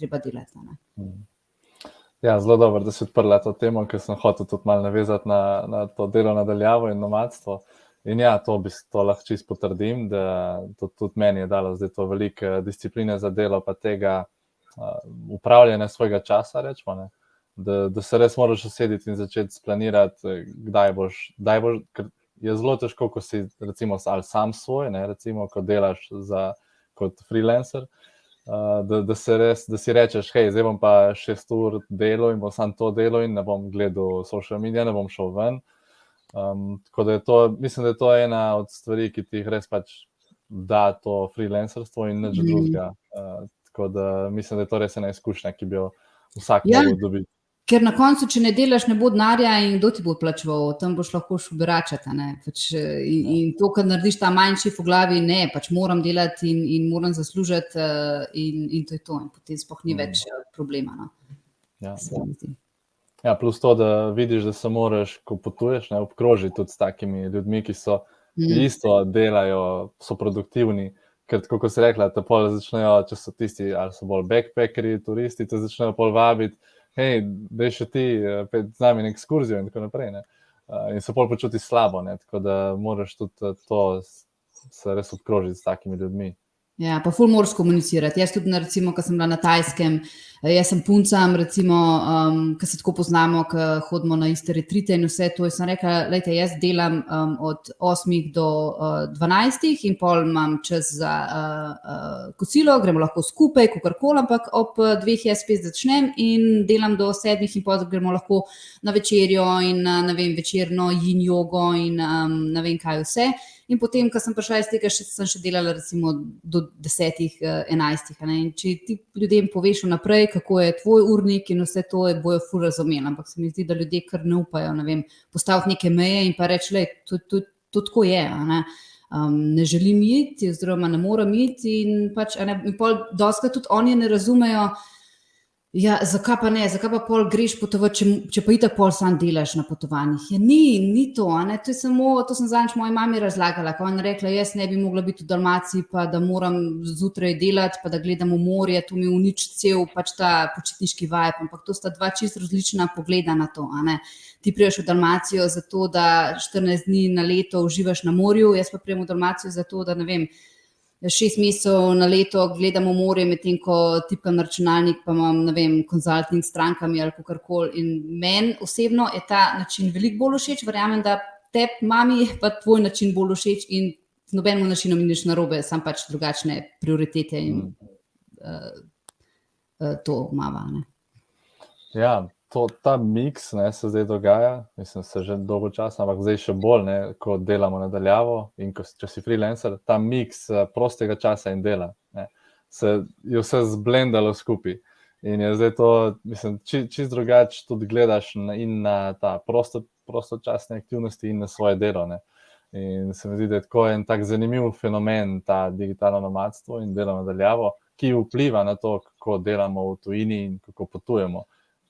Ja, zelo dobro, da si odprla to temo, ker sem hotel tudi malo navezati na to delo nadaljavo in nomadstvo. In ja, to lahko čisto potrdim, da tudi meni je dalo zdaj to veliko discipline za delo pa tega upravljanja svojega časa, rečemo, da se res moraš usediti in začeti splanirati, kdaj boš, ker je zelo težko, ko si recimo ali sam svoj, recimo, ko delaš kot freelancer, da si rečeš, hej, zdaj bom pa 6 ur delal in bom samo to delal in ne bom gledal social media, ne bom šel ven. Tako da mislim, da je to ena od stvari, ki ti jih res pač da to freelancerstvo in nič drugega. Tako da mislim, da je to res ena izkušnja, ki bi jo vsak moral dobiti. Ker na koncu, če ne delaš, ne bo denarja in kdo ti bo plačeval, tam boš lahko šel beračati. In to, kar narediš ta manjši v glavi, ne, pač moram delati in moram zaslužiti in to je to. In potem sploh ni več problema. Ja, plus to, da vidiš, da se moraš, ko potuješ, obkrožiti tudi s takimi ljudmi, ki so isto delajo, so produktivni, ker tako, kot si rekla, te pol začnejo, če so tisti, ali so bolj backpackeri, turisti, te začnejo pol vabiti, hej, daj še ti z nami na ekskurzijo in tako naprej, in se pol počuti slabo, tako da moraš tudi to se res obkrožiti s takimi ljudmi. Ja, pa ful moraš komunicirati. Jaz tudi, recimo, ko sem bila na Tajskem, jaz sem puncam, recimo, ko se tako poznamo, ko hodimo na iste retrite in vse to, sem rekla, lejte, jaz delam od 8 do 12 in pol imam čas za kosilo, gremo lahko skupaj, kakorkoli, ampak ob 2 jaz spet začnem in delam do 7 in pol gremo lahko na večerjo in ne vem, večerno yin jogo in ne vem kaj vse. In potem, ko sem prišla iz tega, sem še delala recimo do 10, 11. In če ti ljudem poveš vnaprej, kako je tvoj urnik in vse to, bojo ful razumeli. Ampak se mi zdi, da ljudje kar ne upajo, ne vem, postaviti neke meje in pa reči, to tako je, ne želim iti, oziroma ne moram iti in pač, in pol dostikrat tudi oni ne razumejo, ja, zakaj pa ne, zakaj pa pol greš potovati, če pa itak pol sam delaš na potovanjih. Ja, ni to, to je samo, to sem zadnjič moji mami razlagala, ko ona rekla, jaz ne bi mogla biti v Dalmaciji, pa da moram zjutraj delati, pa da gledam v morje, to mi uniči cel pač ta počitniški vibe, ampak to sta dva čisto različna pogleda na to, Ti prideš v Dalmacijo zato, da 14 dni na leto uživaš na morju, jaz pa pridem v Dalmacijo zato, da ne vem, 6 mesecev na leto gledamo morje, medtem ko tipkam na računalnik, pa imam, ne vem, konzulting s strankami ali kakorkoli. In meni osebno je ta način veliko bolj všeč, verjamem, da tebi, mami, je pa tvoj način bolj všeč in z nobenim načinom ni nič narobe, sam pač drugačne prioritete in to mava, ne. Ja, ta miks, ne, se zdaj dogaja, mislim, se že dolgo časa, ampak zdaj še bolj, ne, ko delamo nadaljavo in če si freelancer, ta miks prostega časa in dela, ne, se je vse zblendalo skupaj. In je zdaj to, mislim, čist drugače tudi gledaš in na ta prostočasne aktivnosti in na svoje delo, ne. In se mi zdi, da je tako en tak zanimiv fenomen, ta digitalno nomadstvo in delo nadaljavo, ki vpliva na to, kako delamo v tujini in kako potujemo.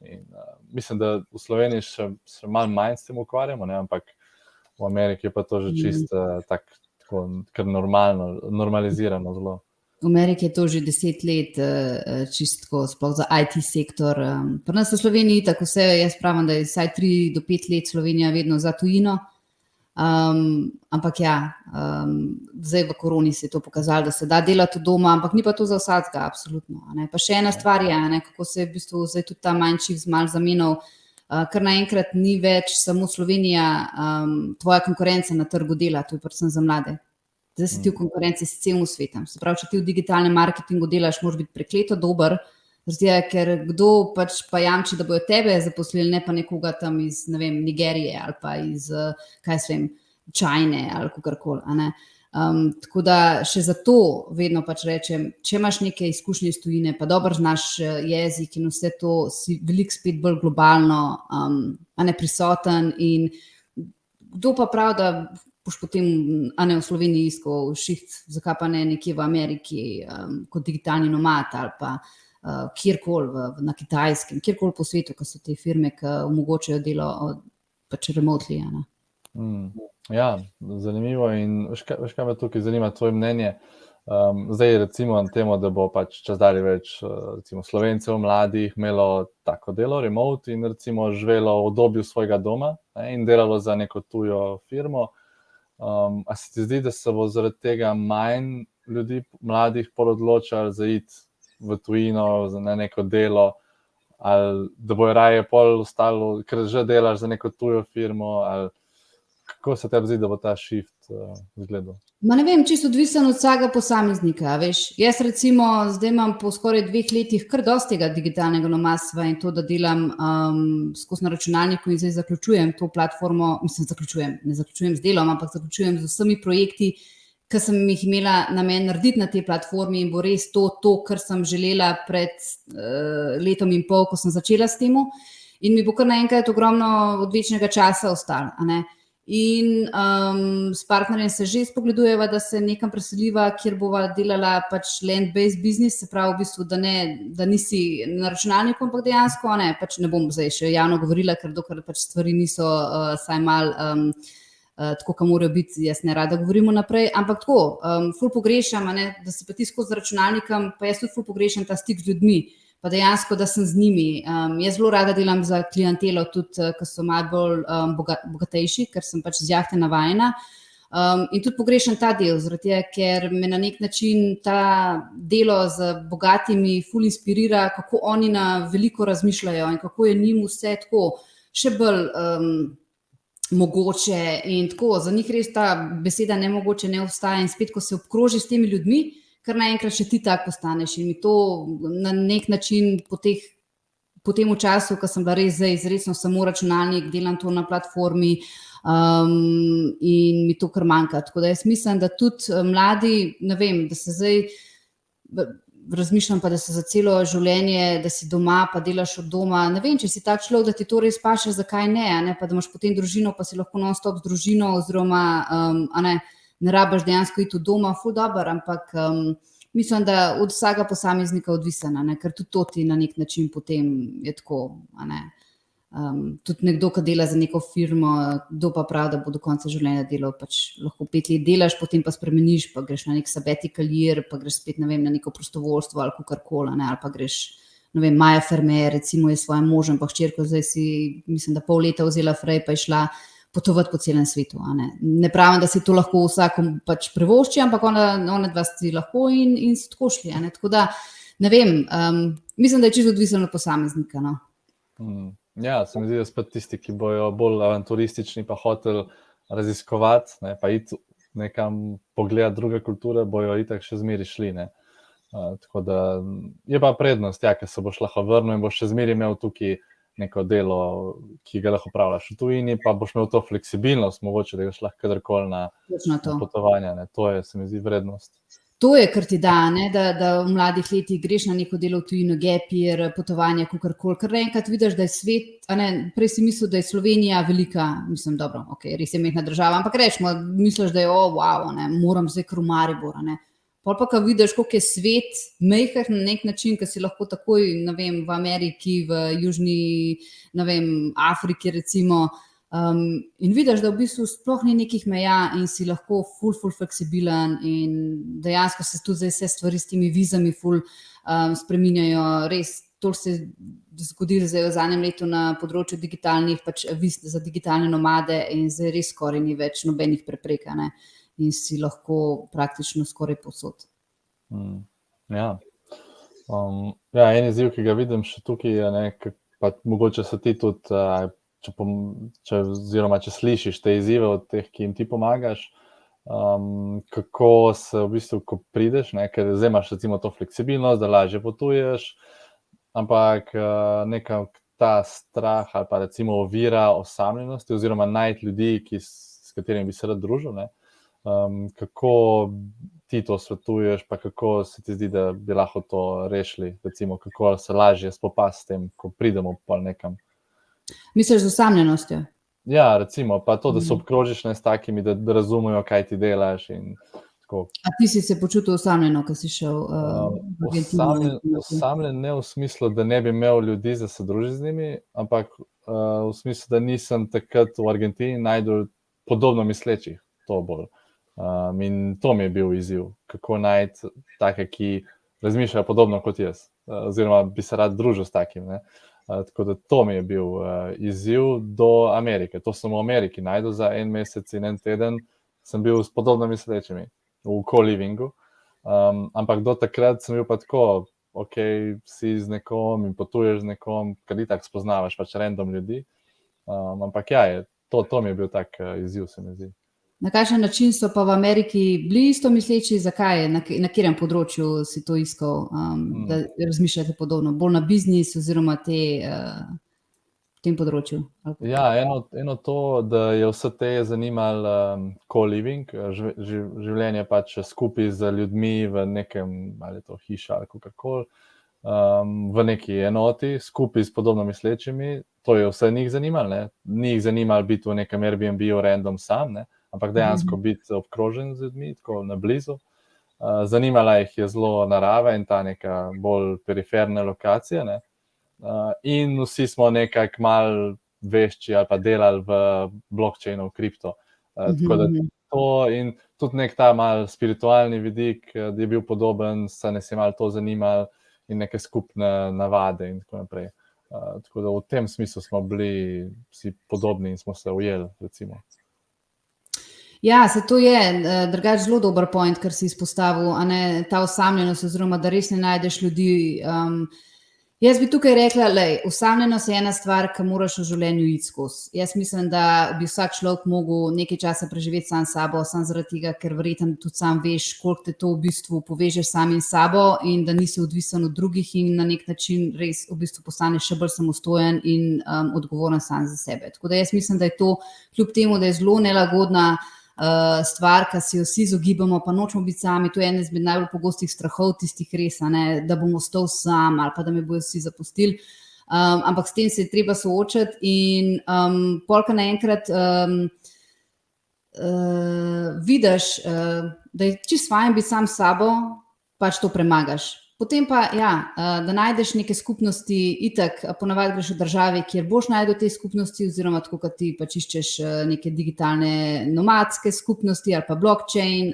In mislim, da v Sloveniji še malo manj s tem ukvarjamo, ne, ampak v Ameriki je pa to že čist tako kar normalizirano zelo. V Ameriki je to že 10 let čistko, sploh za IT sektor. Pri nas v Sloveniji tako vse, jaz pravim, da je vsaj 3 do 5 let Slovenija vedno za tujino. Ampak ja, zdaj v koroni se je to pokazalo, da se da delati od doma, ampak ni pa to za vsakega, absolutno. Ne. Pa še ena stvar je, ne, kako se je v bistvu zdaj tudi ta manjši malo zamenjal, ker naenkrat ni več samo Slovenija tvoja konkurenca na trgu dela, to je predvsem za mlade. Zdaj si ti v konkurenci s celim svetom. Se pravi, če ti v digitalnem marketingu delaš, moraš biti prekleto dober, ker kdo pač pa jamči, da bojo tebe zaposlili, ne pa nekoga tam iz, ne vem, Nigerije ali pa iz, kaj se vem, Čajne ali kakorkoli, a ne. Tako da še zato vedno pač rečem, če imaš neke izkušnje iz tujine, pa dobro znaš jezik in vse to, si veliko spet bolj globalno, a ne prisoten in kdo pa pravi, da boš potem, a ne v Sloveniji iskal šiht, zakaj pa ne nekje v Ameriki kot digitalni nomad ali pa kjerkoli na Kitajskem, kjerkoli po svetu, ko so te firme, ki omogočajo delo pač remotely, a ne. Ja, zanimivo in veš kaj me tukaj zanima, tvoje mnenje. Zdaj recimo na temo, da bo pač čez dalje več recimo Slovencev mladih imelo tako delo, remote in recimo živelo v obdobju svojega doma, ne, in delalo za neko tujo firmo. A se ti zdi, da se bo zaradi tega manj ljudi mladih pol odločali za iti v tujino, na neko delo, ali da bojo raje pol ostalo, ker že delaš za neko tujo firmo, ali kako se tebi zdi, da bo ta shift izgledal? Ma ne vem, čisto odvisen od vsakega posameznika, veš. Jaz recimo zdaj imam po skoraj 2 letih kar dosti tega digitalnega nomadstva in to, da delam skozi na računalniku in zdaj zaključujem to platformo, ne zaključujem z delom, ampak zaključujem z vsemi projekti, ki sem jih imela namen narediti na tej platformi in bo res to, kar sem želela pred letom in pol, ko sem začela s temu. In mi bo kar naenkrat ogromno odvečnega časa ostalo, a ne. In s partnerjem se že spogledujeva, da se nekam preseliva, kjer bova delala pač land-based business, se pravi v bistvu, da nisi na računalniku, ampak dejansko, ne, pač ne bom zdaj še javno govorila, ker dokler pač stvari niso saj malo tako, kot morajo biti, jaz ne rada govorimo naprej, ampak tako, ful pogrešam, a ne, da si pa ti skozi računalnikom, pa jaz tudi ful pogrešam ta stik z ljudmi, pa dejansko, da sem z njimi. Jaz zelo rada delam za klientelo, tudi, ki so malo bolj bogatejši, ker sem pač z jahte navajena. In tudi pogrešam ta del, zaradi tega, ker me na nek način ta delo z bogatimi ful inspirira, kako oni na veliko razmišljajo in kako je njim vse tako še bolj mogoče in tako, za njih res ta beseda nemogoče ne obstaja in spet, ko se obkroži s temi ljudmi, kar naenkrat še ti tak postaneš in mi to na nek način po tem času, ko sem bila res zdaj izrecno samo računalnik, delam to na platformi in mi to kar manjka. Tako da jaz mislim, da tudi mladi, ne vem, da se zdaj razmišljam pa, da se za celo življenje, da si doma pa delaš od doma, ne vem, če si tak človek, da ti to res paše, zakaj ne, a ne, pa da imaš potem družino, pa si lahko non-stop z družino oziroma, a ne rabiš dejansko iti od doma, ful dobro, ampak mislim, da od vsakega posameznika odvisen, a ne, ker tudi to ti na nek način potem je tako, a ne. Tudi nekdo, ki dela za neko firmo, kdo pa pravi, da bo do konca življenja delal, pač lahko 5 let delaš, potem pa spremeniš, pa greš na nek sabbatical year, pa greš spet, ne vem, na neko prostovoljstvo ali kakorkoli, ali pa greš, ne vem, Maja Fermer, recimo je s svojim možem pa hčerko, zdaj si, mislim, da pol leta vzela frej, pa je šla potovati po celem svetu, a ne. Ne pravim, da si to lahko vsakom pač privošči, ampak ona dva si lahko in so tako šli, a ne. Tako da, ne vem, mislim, da je čisto odvisno od posameznika, no. Ja, se mi zdi, da spet tisti, ki bojo bolj avanturistični pa hoteli raziskovati, ne, pa iti nekam pogledati druge kulture, bojo itak še zmeri šli, ne. Tako da je pa prednost, ja, ker se boš lahko vrnil in boš še zmeri imel tukaj neko delo, ki ga lahko opravljaš v tujini, pa boš imel to fleksibilnost, mogoče, da greš lahko kadarkoli na potovanja, ne. To je, se mi zdi, vrednost. To je, kar ti da, ne? Da v mladih letih greš na neko delo v tujino, gap year, potovanje, kakorkoli, ker enkrat vidiš, da je svet, prej si mislil, da je Slovenija velika, mislim, dobro, okay, res je majhna država, ampak rečemo, misliš, da je wow, ne, moram zdaj kar v Maribor, ne. Pol pa, ko vidiš, koliko je svet majhen na nek način, ko si lahko takoj, ne vem, v Ameriki, v Južni, ne vem, Afriki recimo, in vidiš, da v bistvu sploh ni nekih meja in si lahko ful fleksibilen in dejansko se tudi zdaj vse stvari s temi vizami ful spreminjajo, res to se je zgodilo zdaj v zadnjem letu na področju digitalnih, pač viz za digitalne nomade in zdaj res skoraj ni več nobenih preprek, ne, in si lahko praktično skoraj povsod. Ja. Ja, en izziv, ki ga vidim še tukaj je, ne, pa mogoče se ti tudi, če slišiš te izzive od teh, ki jim ti pomagaš, kako se v bistvu, ko prideš, ne, ker zdaj imaš recimo to fleksibilnost, da lažje potuješ, ampak nekako ta strah ali pa recimo ovira osamljenosti oziroma najti ljudi, s katerimi bi se rad družil, ne, kako ti to svetuješ, pa kako se ti zdi, da bi lahko to rešili, recimo kako se lažje spopasti s tem, ko pridemo pol nekam. Misliš z osamljenostjo? Ja, recimo, pa to, da se obkrožiš ne s takimi, da razumejo, kaj ti delaš in tako. A ti si se počutil osamljeno, ko si šel v Argentino? Osamljen ne v smislu, da ne bi imel ljudi za se družiti z njimi, ampak v smislu, da nisem takrat v Argentini najdel podobno mislečih, to bolj. In to mi je bil izziv, kako najti take, ki razmišljajo podobno kot jaz, oziroma bi se rad družil s takim, ne. Tako da to mi je bil izziv do Amerike. To sem v Ameriki najdel za 1 mesec in 1 teden, sem bil s podobno mislečimi v co-livingu, ampak do takrat sem bil pa tako, ok, si z nekom in potuješ z nekom, ker itak spoznavaš pač random ljudi, ampak ja, to mi je bil tak izziv, se mi zdi. Na kakšen način so pa v Ameriki bili isto misleči, zakaj, na katerem področju si to iskal, da razmišljate podobno, bolj na biznis oziroma tem področju? Ja, eno to, da je vse te zanimalo co-living, življenje pač skupaj z ljudmi v nekem, ali je to hiša ali kakorkoli, v neki enoti, skupaj s podobno mislečimi, to je vse njih zanimalo, ne, njih zanimalo biti v nekem Airbnb-u random sam, ne, ampak dejansko biti obkrožen z ljudmi, tako na blizu. Zanimala jih je zelo narava in ta neka bolj periferna lokacija, ne. In vsi smo nekako malo vešči ali pa delali v blockchainu, kripto. Tako da to in tudi nek ta malo spiritualni vidik je bil podoben, se nas je malo to zanimalo in neke skupne navade in tako naprej. Tako da v tem smislu smo bili vsi podobni in smo se ujeli, recimo. Ja, se to je drugače zelo dober point, kar si izpostavil, a ne, ta osamljenost oziroma, da res ne najdeš ljudi. Jaz bi tukaj rekla, lej, osamljenost je ena stvar, ki moraš v življenju iti skozi. Jaz mislim, da bi vsak človek mogel nekaj časa preživeti sam s sabo, sam zaradi tega, ker verjetno tudi sam veš, koliko te to v bistvu povežeš samim sabo in da nisi odvisen od drugih in na nek način res v bistvu postaneš še bolj samostojen in odgovoren sam za sebe. Tako da jaz mislim, da je to, kljub temu, da je zelo nelagodna stvar, ki si jo vsi izogibamo, pa nočemo biti sami, to je eden izmed najbolj pogostih strahov, tistih res, ne, da bom ostal sam ali pa da me bojo vsi zapustili, ampak s tem se je treba soočati in polka naenkrat vidiš, da je čisto fajn biti sam s sabo, pač to premagaš. Potem pa, ja, da najdeš neke skupnosti, itak ponavadi greš v države, kjer boš najdel te skupnosti, oziroma tako, kot ti pač iščeš neke digitalne nomadske skupnosti ali pa blockchain,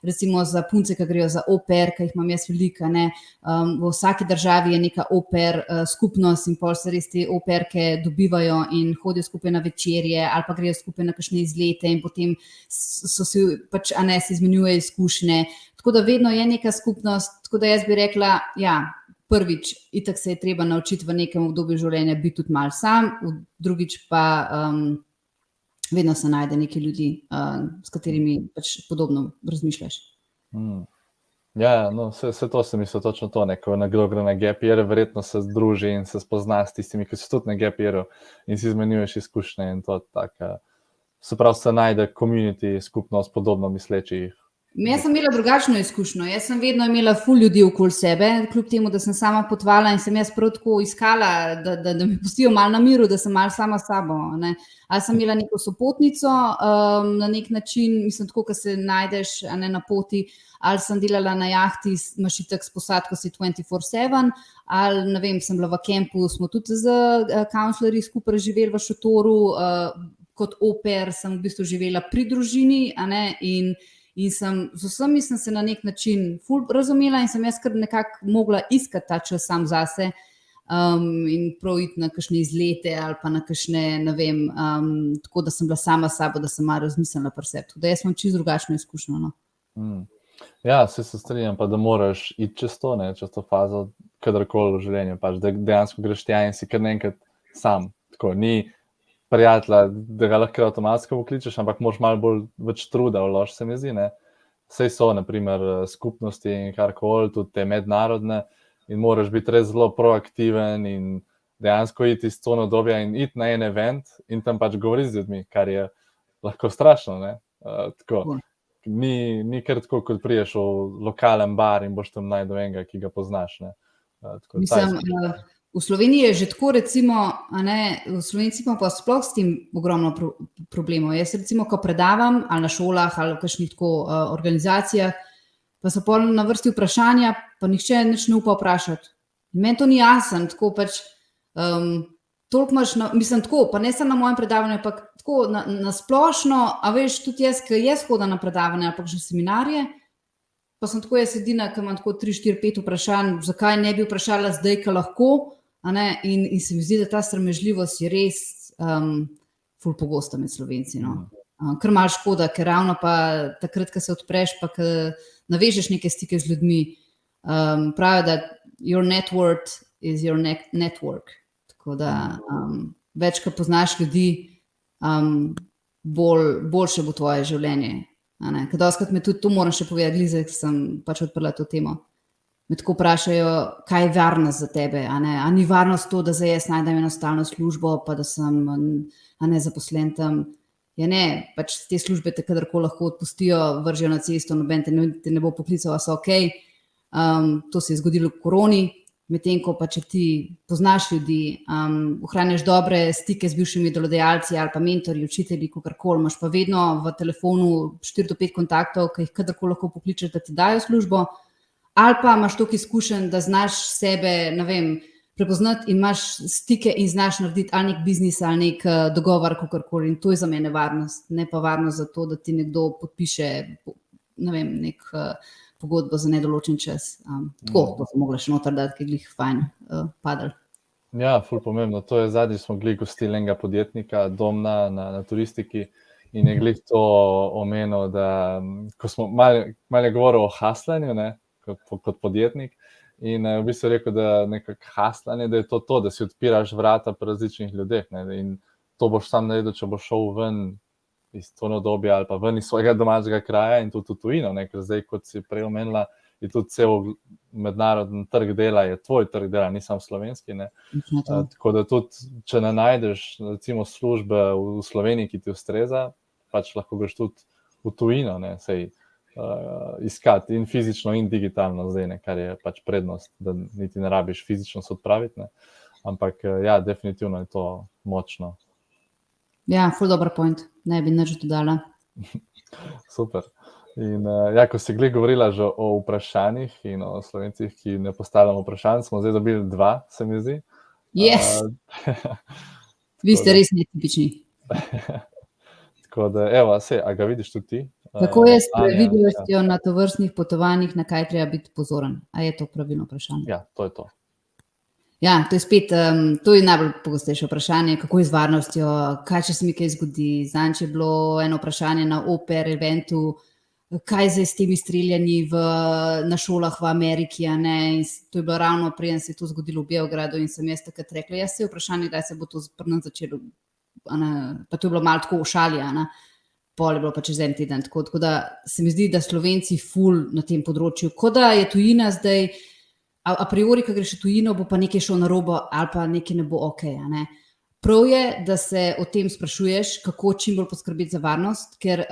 recimo za punce, ki grejo za au pair, ki jih imam jaz veliko, ne, v vsaki državi je neka au pair skupnost in pol se res te au pairke dobivajo in hodijo skupaj na večerje ali pa grejo skupaj na kakšne izlete in potem so si pač, a ne, se izmenjujejo izkušnje. Tako da vedno je neka skupnost, tako da jaz bi rekla, ja, prvič, itak se je treba naučiti v nekem obdobju življenja biti tudi malo sam, drugič pa vedno se najde neki ljudi, s katerimi pač podobno razmišljaš. Ja, no, vse to sem mislil, točno to, ko nekdo gre na gap year, verjetno se združi in se spozna s tistimi, ki so tudi na gap yearu in si izmenjuješ izkušnje in to tako. Se pravi, se najde community, skupnost podobno mislečih. Jaz sem imela drugačno izkušnjo. Jaz sem vedno imela ful ljudi okoli sebe, kljub temu, da sem sama potovala in sem jaz prav tako iskala, da me pustijo malo na miru, da sem malo sama s sabo. Ne. Ali sem imela neko sopotnico na nek način, mislim, tako, ko se najdeš na poti, ali sem delala na jahti, imaš itak s posadko si 24/7, ali ne vem, sem bila v kempu, smo tudi z counselorji skupaj živeli v šotoru, kot au pair sem v bistvu živela pri družini, in sem z vsemi sem se na nek način ful razumela in sem jaz kar nekako mogla iskati ta čas sam zase in prav iti na kakšne izlete ali pa na kakšne, ne vem, tako da sem bila sama s sabo, da sem malo razmislila pri sebi. Tako da jaz imam čisto drugačno izkušnjo. No. Ja, se strinjam, pa da moraš iti čez to fazo, kadarkoli v življenju, pač, da dejansko greš tja in si kar naenkrat sam. Tako, ni prijatelja, da ga lahko avtomatsko pokličeš, ampak moraš malo več truda vložiti, se mi zdi. Sej so, naprimer, skupnosti in karkoli, tudi te mednarodne, in moraš biti res zelo proaktiven in dejansko iti iz cone obdobja in iti na en event in tam pač govoriti z ljudmi, kar je lahko strašno. Tako. Ni kar tako, kot priješ v lokalen bar in boš tam najdel enega, ki ga poznaš. Mislim, v Sloveniji je že tako, recimo, v Sloveniji pa sploh s tem ogromno problemov. Jaz recimo, ko predavam ali na šolah ali v kakšnih tako organizacijah, pa so pol na vrsti vprašanja, pa nihče nič ne upa vprašati. Meni to ni jasno, tako pač toliko imaš, mislim tako, pa ne samo na mojem predavanju, ampak tako na splošno, a veš, tudi jaz, ki jaz hodim na predavanje ali pa že seminarje, pa sem tako jaz edina, ki imam tako 3, 4, 5 vprašanj, zakaj ne bi vprašala zdaj, ko lahko, in se mi zdi, da ta sramežljivost je res ful pogosta med Slovenci. Kar malo škoda, ker ravno pa takrat, ko se odpreš, pa ko navežeš neke stike z ljudmi, pravijo, da your net worth is your network. Tako da več, ko poznaš ljudi, boljše bo tvoje življenje. Ker doskrat me tudi to moram še povedati, Liza, ker sem pač odprla to temo. Me tako vprašajo, kaj je varnost za tebe, a ni varnost to, da zdaj jaz najdem enostavno službo, pa da sem zaposlen tam. Ja ne, pač te službe te kadarkoli lahko odpustijo, vržejo na cesto, noben te ne bo poklical, a so okej. To se je zgodilo v koroni, medtem ko pa če ti poznaš ljudi, ohranjaš dobre stike z bivšimi delodajalci ali pa mentorji, učitelji, kakorkoli, imaš pa vedno v telefonu 4 do 5 kontaktov, ki jih kadarkoli lahko pokličeš, da ti dajo službo, ali pa imaš toliko izkušenj, da znaš sebe, ne vem, prepoznati in imaš stike in znaš narediti ali nek biznis ali nek dogovor, kakorkoli, in to je za mene varnost, ne pa varnost za to, da ti nekdo podpiše, ne vem, nek pogodbo za nedoločen čas. Tako, to sem mogla še noter dati, ki je glih fajn padal. Ja, ful pomembno. To je zadnjič smo glih gostili enega podjetnika, Domna, na turistiki, in je glih to omenil, da ko smo malo je govoril o haslanju, kot podjetnik, in v bistvu rekel, da nekako haslanje, da je to, da si odpiraš vrata pri različnih ljudeh, in to boš sam naredil, če boš šel ven iz cone obdobja ali pa ven iz svojega domačega kraja in tudi v tujino, ker zdaj, kot si prej omenila, je tudi cel mednarodni trg dela, je tvoj trg dela, ni samo slovenski. Tako da tudi, če ne najdeš recimo službe v Sloveniji, ki ti ustreza, pač lahko greš tudi v tujino, iskati in fizično in digitalno zdaj, kar je pač prednost, da niti ne rabiš fizično se odpraviti, ampak ja, definitivno je to močno. Ja, ful dober point, ne bi nič dodala. Super. In ko si glih govorila že o vprašanjih in o Slovencih, ki ne postavljamo vprašanj, smo zdaj dobili 2, se mi zdi. Yes! Vi ste res netipični. Tako da, evo, a ga vidiš tudi ti? Kako je s previdnostjo na tovrstnih potovanjih, na kaj treba biti pozoren? A je to pravilno vprašanje? Ja, to je to. Ja, to je spet, to je najbolj pogostejše vprašanje, kako je z varnostjo, kaj če se mi kaj zgodi. Zadnjič je bilo eno vprašanje na au pair eventu, kaj zdaj s temi streljanji na šolah v Ameriki, in to je bilo ravno preden se je to zgodilo v Beogradu in sem jaz takrat rekla, se je vprašanje, kdaj se bo to pri nas začelo pa to je bilo malo tako v šali, pol je bilo pa čez en teden. Tako da se mi zdi, da Slovenci ful na tem področju, kot da je tujina zdaj, a priori, ko greš v tujino, bo pa nekaj šlo narobe ali pa nekaj ne bo okej, Prav je, da se o tem sprašuješ, kako čim bolj poskrbeti za varnost, ker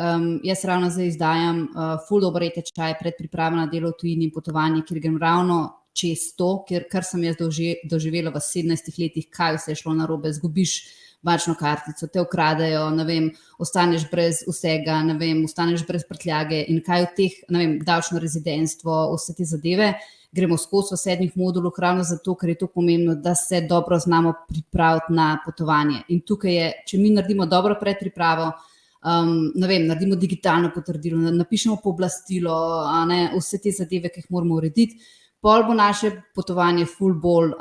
jaz ravno zdaj izdajam ful dober tečaj predpriprava na delo v tujini in potovanje, kjer grem ravno čez to, kar sem jaz doživela v 17 letih, kaj vse je šlo narobe, zgubiš bančno kartico, te ukradejo, ne vem, ostaneš brez vsega, ne vem, ostaneš brez prtljage in kaj od teh, ne vem, davčno rezidentstvo, vse te zadeve, gremo skozi v 7 modulih ravno zato, ker je to pomembno, da se dobro znamo pripraviti na potovanje. In tukaj je, če mi naredimo dobro predpripravo, ne vem, naredimo digitalno potrdilo, napišemo pooblastilo, vse te zadeve, ki jih moramo urediti, pol bo naše potovanje ful bolj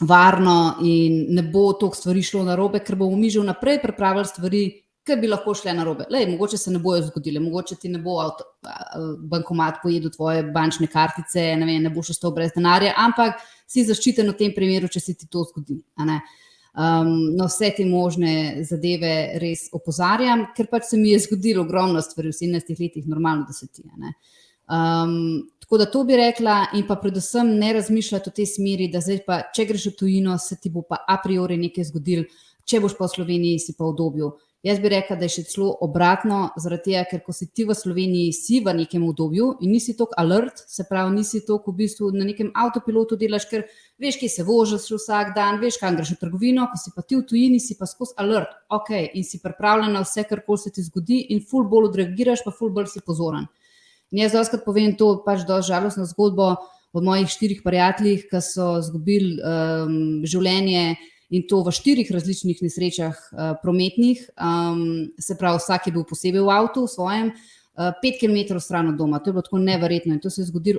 varno in ne bo toliko stvari šlo narobe, ker bomo mi že vnaprej pripravili stvari, ki bi lahko šle narobe. Lej, mogoče se ne bojo zgodile, mogoče ti ne bo bankomat pojedel tvoje bančne kartice, ne vem, ne boš ostal brez denarja, ampak si zaščiten v tem primeru, če se ti to zgodi. Na vse te možne zadeve res opozarjam, ker pač se mi je zgodilo ogromno stvari v 17 letih, normalno, da se ti. Tako da to bi rekla in pa predvsem ne razmišljati v tej smeri, da zdaj pa, če greš v tujino, se ti bo pa a priori nekaj zgodilo, če boš pa v Sloveniji, si pa v udobju. Jaz bi rekla, da je še celo obratno, zaradi tega, ker ko si ti v Sloveniji, si v nekem udobju in nisi toliko alert, se pravi, nisi toliko v bistvu na nekem avtopilotu delaš, ker veš, kje se vožiš vsak dan, veš, kam greš v trgovino, ko si pa ti v tujini, si pa skozi alert, in si pripravljen na vse, karkoli se ti zgodi in ful bolj odreagiraš, pa ful bolj si pozoren. In jaz dostikrat povem to pač dosti žalostno zgodbo od mojih 4 prijateljih, ki so izgubili življenje in to v 4 različnih nesrečah prometnih, se pravi, vsak je bil posebej v avtu, v svojem, 5 kilometrov stran od doma, to je bilo tako neverjetno in to se je zgodilo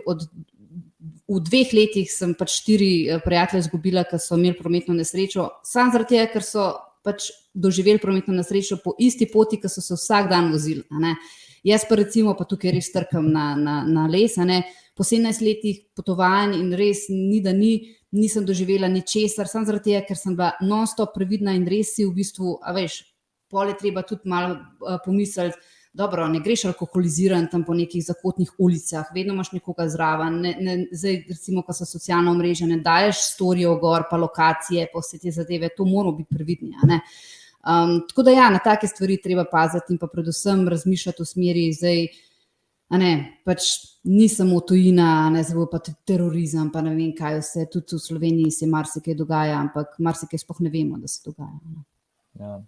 v 2 letih sem pač 4 prijatelje izgubila, ki so imeli prometno nesrečo, samo zaradi tega, ker so pač doživeli prometno nesrečo po isti poti, ki so se vsak dan vozili, Jaz pa recimo, pa tukaj res trkam na les, po 17 letih potovanj in res nisem doživela ničesar, samo zaradi tega, ker sem bila non-stop previdna in res si v bistvu, pol je treba tudi malo pomisliti, dobro, ne greš alkoholiziran tam po nekih zakotnih ulicah, vedno imaš nekoga zraven, zdaj recimo, ko so socialna omrežja, ne daješ storijo gor, pa lokacije, pa vse te zadeve, to moramo biti previdni, tako da na take stvari treba paziti in pa predvsem razmišljati v smeri zdaj, pač ni samo tujina, zdaj bo pa terorizem, pa ne vem kaj vse, tudi v Sloveniji se marsikaj dogaja, ampak marsikaj sploh ne vemo, da se dogaja. Ja,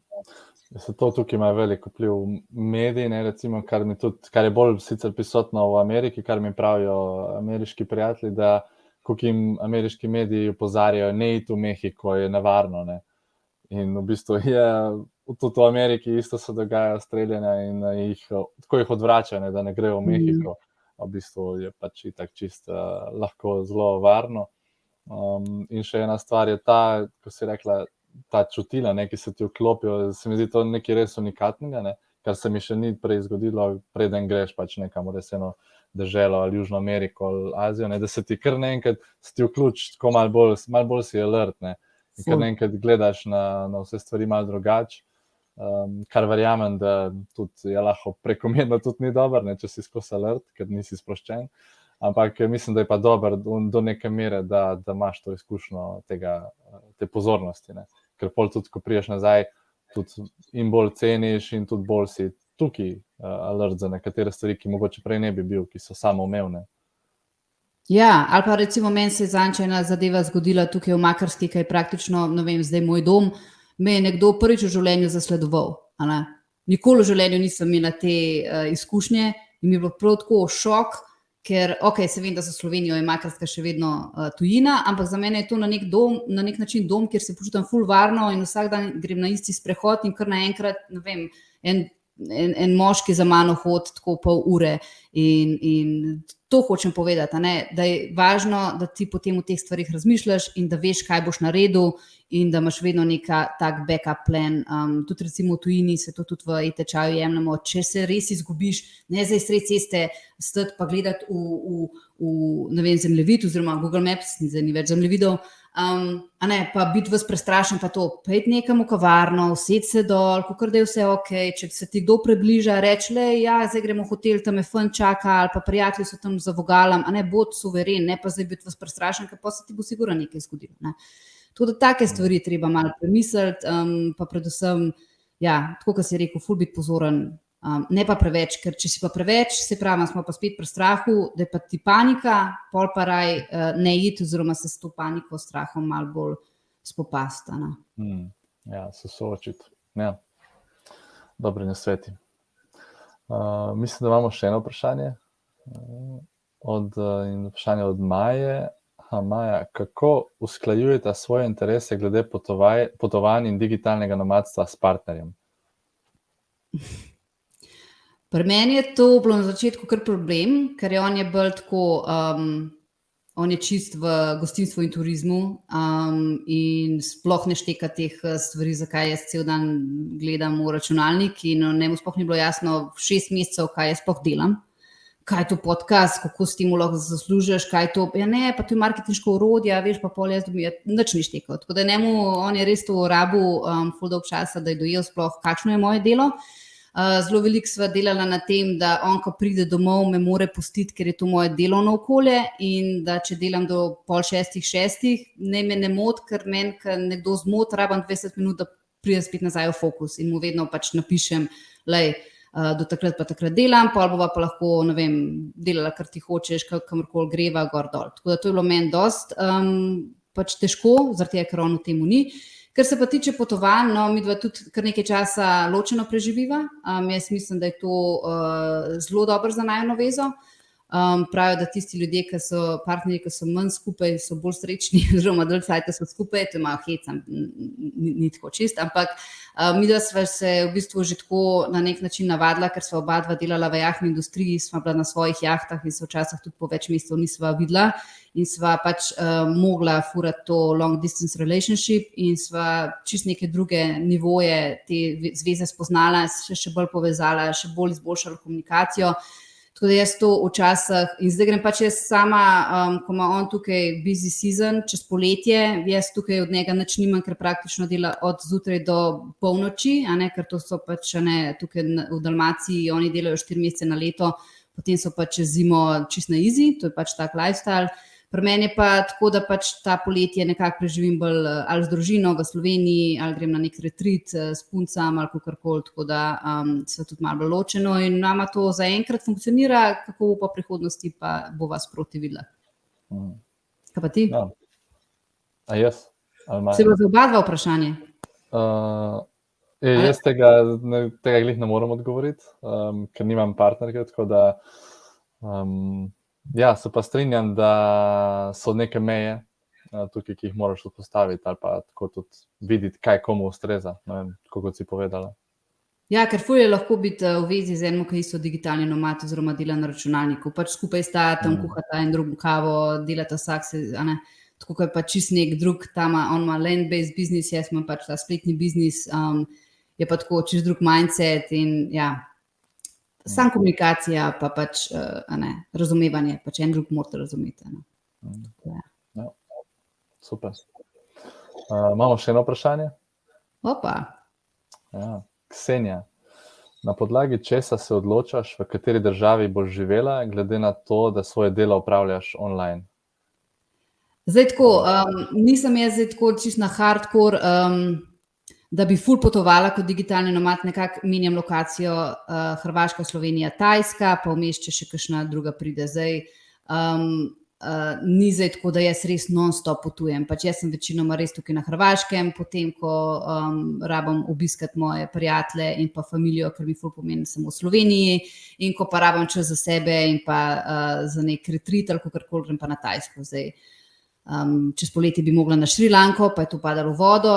se to tukaj ima veliko vpliv mediji, recimo, kar je bolj sicer prisotno v Ameriki, kar mi pravijo ameriški prijatelji, da koliko jim ameriški mediji opozarjajo, ne iti v Mehiko, je nevarno, In v bistvu je tudi v Ameriki isto se dogaja streljanja in tako jih odvračajo, da ne grejo v Mehiko. V bistvu je pač itak čisto lahko zelo varno. In še ena stvar je ta, ko si rekla, ta čutila, ki se ti vklopijo, se mi zdi to nekaj res unikatnega, kar se mi še ni prej zgodilo, preden greš pač nekam v reseno deželo ali Južno Ameriko ali Azijo, da se ti kar naenkrat vključi, tako malo bolj si alert, In kar naenkrat gledaš na vse stvari malo drugače, kar verjamem, da tudi je lahko prekomerno tudi ni dobro, če si skozi alert, ker nisi sproščen, ampak mislim, da je pa dobro do neke mere, da imaš to izkušnjo te pozornosti, ker pol tudi, ko priješ nazaj, tudi in bolj ceniš in tudi bolj si tukaj alert za nekatere stvari, ki mogoče prej ne bi bil, ki so samoumevne. Ja, ali pa recimo meni se je zadnjič ena zadeva zgodila tukaj v Makarski, ki je praktično, ne vem, zdaj moj dom, me je nekdo prvič v življenju zasledoval. Nikoli v življenju nisem imela te izkušnje in mi je bilo prav tako šok, ker se vem, da za Slovenijo je Makarska še vedno tujina, ampak za mene je to na nek način dom, kjer se počutim ful varno in vsak dan grem na isti sprehod in kar naenkrat, ne vem, en moški za mano hodi tako pol ure in to hočem povedati, da je važno, da ti potem v teh stvarih razmišljaš in da veš, kaj boš naredil in da imaš vedno tak backup plan. Tudi recimo v tujini se to tudi v tečaju jemljemo, če se res izgubiš, ne zdaj sred ceste stati pa gledati v ne vem, zemljevid oziroma Google Maps, zdaj ni več zemljevidov, A ne, pa biti vas prestrašen, pa to, pejt nekam v kavarno, used se dol, kakor da je vse ok, če se ti kdo približa, reč, le, ja, zdaj gremo v hotel, tam je fun čaka, ali pa prijatelji so tam za vogalom, a ne, bod suveren, ne pa zdaj biti vas prestrašen, ker pa se ti bo sigurno nekaj zgodilo, ne. Tako da take stvari treba malo premisliti, pa predvsem, ja, tako kot si rekel, ful biti pozoren, ne pa preveč, ker če si pa preveč, se pravi, smo pa spet pri strahu, da je pa ti panika, pol pa raj ne iti oziroma se s to paniko, strahom malo bolj spopasti. Ja, se soočiti. Ja. Dobri nasveti. Mislim, da imamo še eno vprašanje. Vprašanje od Maje. Maja, kako usklajujete svoje interese glede potovanj in digitalnega nomadstva s partnerjem? Pri meni je to bilo na začetku kar problem, ker on je bolj tako, on je čist v gostinstvu in turizmu in sploh ne šteka teh stvari, zakaj jaz cel dan gledam v računalnik in njemu sploh ni bilo jasno 6 mesecev, kaj jaz sploh delam. Kaj je to podcast, kako s tem lahko zaslužiš, kaj je to, ja ne, pa to je marketinško orodje, veš, pa pol jaz dobim, nič ni štekal. Tako da njemu, on je res to rabil ful dolg časa, da je dojel sploh, kakšno je moje delo. Zelo veliko sva delala na tem, da on, ko pride domov, me more pustiti, ker je to moje delovno okolje in da če delam do 5:30, ne me ne moti, ker meni, ker nekdo zmoti, rabim 20 minut, da pride spet nazaj v fokus in mu vedno pač napišem, lej, do takrat pa takrat delam, pol bova pa lahko, ne vem, delala, kar ti hočeš, kamorkoli greva, gor dol. Tako da to je bilo meni dosti pač težko, zaradi tega, ker on v temu ni. Ker se pa tiče potovanj, no, midva tudi kar nekaj časa ločeno preživiva. Jaz mislim, da je to zelo dobro za najino vezo. Pravijo, da tisti ljudje, ki so partnerji, ki so manj skupaj, so bolj srečni, oziroma dalj cajta so skupaj, to je malo hecam, ni tako čist, ampak midva sva se v bistvu že tako na nek način navadila, ker sva oba dva delala v jahtni industriji, sva bila na svojih jahtah in se včasih tudi po več mesecev nisva videla in sva pač mogla furati to long distance relationship in sva čist neke druge nivoje te zveze spoznala, še bolj povezala, še bolj izboljšala komunikacijo. Tako da jaz to včasih, in zdaj grem pač jaz sama, ko ima on tukaj busy season, čez poletje, jaz tukaj od njega nič nimam, ker praktično dela od zjutraj do polnoči, a ne, ker to so pač, ne, tukaj v Dalmaciji, oni delajo 4 mesece na leto, potem so pač čez zimo čist na easy, to je pač tak lifestyle. Pri meni je pa tako, da pač ta poletje nekako preživim bolj ali z družino v Sloveniji, ali grem na nek retreat s puncam ali kakorkoli, tako da se tudi malo bolj ločeno in nama to zaenkrat funkcionira, kako bo pa v prihodnosti, pa bo vas proti videla. Kaj pa ti? Ja. A jaz? Se bo za oba dva vprašanje? Jaz tega glih ne moram odgovoriti, ker nimam partnerke, tako da ja, se pa strinjam, da so neke meje tukaj, ki jih moraš vzpostaviti ali pa tako tudi videti, kaj komu ustreza, ne vem, kot si povedala. Ja, ker ful je lahko biti v vezi z enim, ki so digitalni nomad oziroma dela na računalniku, pač skupaj sta tam kuhata in drugo kavo, delata vsak se, a ne, tako kot je pa čist nek drug, tam on ima land-based business, jaz imam pač ta spletni biznis, je pa tako čist drug mindset in ja, sam komunikacija, pa pač razumevanje, pač en drug morate razumeti. Ja. Super. Imamo še eno vprašanje? Opa. Ja. Ksenija, na podlagi česa se odločaš, v kateri državi boš živela, glede na to, da svoje delo opravljaš online? Zdaj tako, nisem jaz zdaj tako čisto na hardcore, da bi ful potovala kot digitalni nomad, nekako menjam lokacijo, Hrvaška, Slovenija, Tajska, pa vmes če še kakšna druga pride. Zdaj, ni zdaj tako, da jaz res non-stop potujem. Pač jaz sem večinoma res tukaj na Hrvaškem, potem, ko rabim obiskati moje prijatelje in pa familijo, ker mi ful pomeni, sem v Sloveniji, in ko pa rabim čas za sebe in pa za nek retreat ali kakorkoli, grem pa na Tajsko zdaj. Čez poletje bi mogla na Šrilanko, pa je to padalo v vodo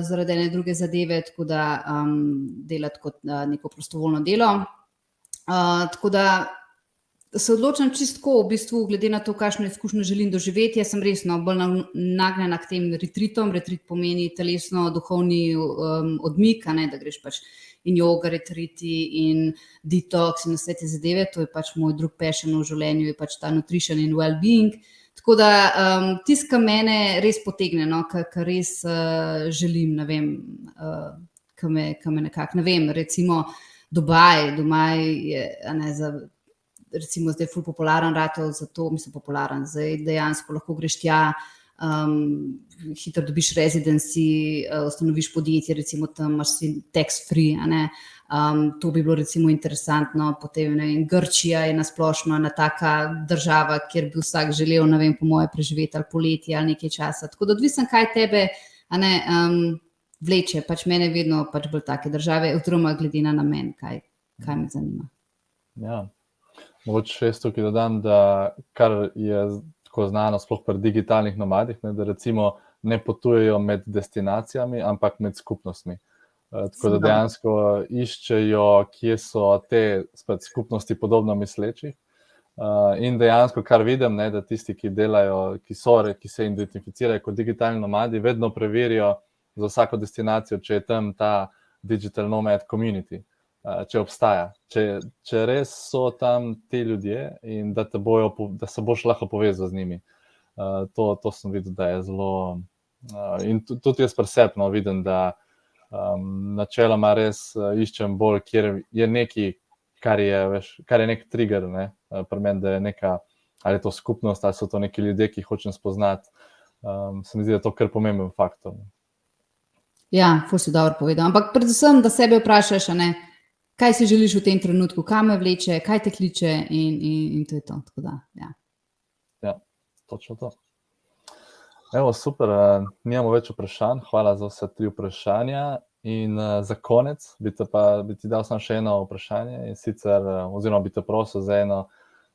zaradi ene druge zadeve, tako da delati kot neko prostovoljno delo. Tako da se odločam čistko, v bistvu, glede na to, kakšno izkušnjo želim doživeti. Jaz sem resno bolj nagnjena k tem retreatom. Retreat pomeni telesno-duhovni odmik, a ne, da greš pač in yoga retreati in detox in vse te zadeve. To je pač moj drug passion v življenju, je pač ta nutrition in well-being. Tako da tisto, kar mene res potegne, no, kar res želim, ne vem, kar me nekako, ne vem, recimo Dubaj je, recimo zdaj ful popularen ratov, zato mislim popularen, zdaj dejansko lahko greš tja, hitro dobiš residency, ustanoviš podjetje, recimo tam imaš si tax free, to bi bilo recimo interesantno, potem ne vem, Grčija je nasplošno ena taka država, kjer bi vsak želel, ne vem, po moje preživeti ali poletje ali nekaj časa, tako da odvisno kaj tebe, vleče, pač mene vedno pač bolj take države, oziroma glede na namen, kaj me zanima. Ja, mogoče jaz tukaj dodam, da kar je tako znano sploh pri digitalnih nomadih, ne, da recimo ne potujejo med destinacijami, ampak med skupnostmi. Tako da dejansko iščejo, kje so te skupnosti podobno mislečih. In dejansko, kar vidim, ne, da tisti, ki delajo, ki se identificirajo kot digitalni nomadi, vedno preverijo za vsako destinacijo, če je tam ta digital nomad community, če obstaja. Če res so tam ti ljudje in da se boš lahko povezal z njimi. To sem videl, da je zelo... In tudi jaz pri sebi vidim, da načeloma res iščem bolj, kjer je nekaj, kar je nek trigger, ne, pri meni, da je neka, ali je to skupnost, ali so to neki ljudje, ki jih hočem spoznati. Se mi zdi, da je to kar pomemben faktor. Ja, ful si dobro povedal, ampak predvsem, da sebe vprašaš, kaj si želiš v tem trenutku, kam me vleče, kaj te kliče in to je to, tako da, ja. Ja, točno to. Evo, super, nimamo več vprašanj, hvala za vse 3 vprašanja in za konec bi ti dal samo še eno vprašanje in sicer, oziroma bi te prosil za eno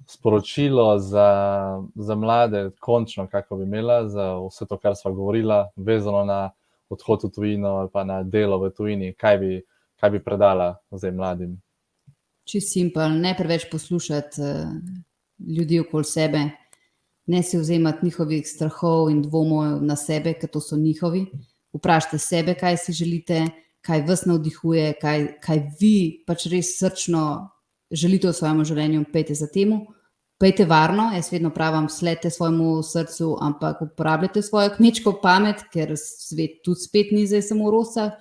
sporočilo za mlade, končno, kako bi imela, za vse to, kar sva govorila, vezano na odhod v tujino ali pa na delo v tujini, kaj bi predala zdaj mladim? Čisto simpel, ne preveč poslušati ljudi okoli sebe, ne si vzemati njihovih strahov in dvomov na sebe, ker to so njihovi. Vprašajte sebe, kaj si želite, kaj vas navdihuje, kaj vi pač res srčno želite v svojem življenju, pejte za temu. Pejte varno, jaz vedno pravim, sledite svojemu srcu, ampak uporabljajte svojo kmečko pamet, ker svet tudi spet ni zdaj samo v rosah.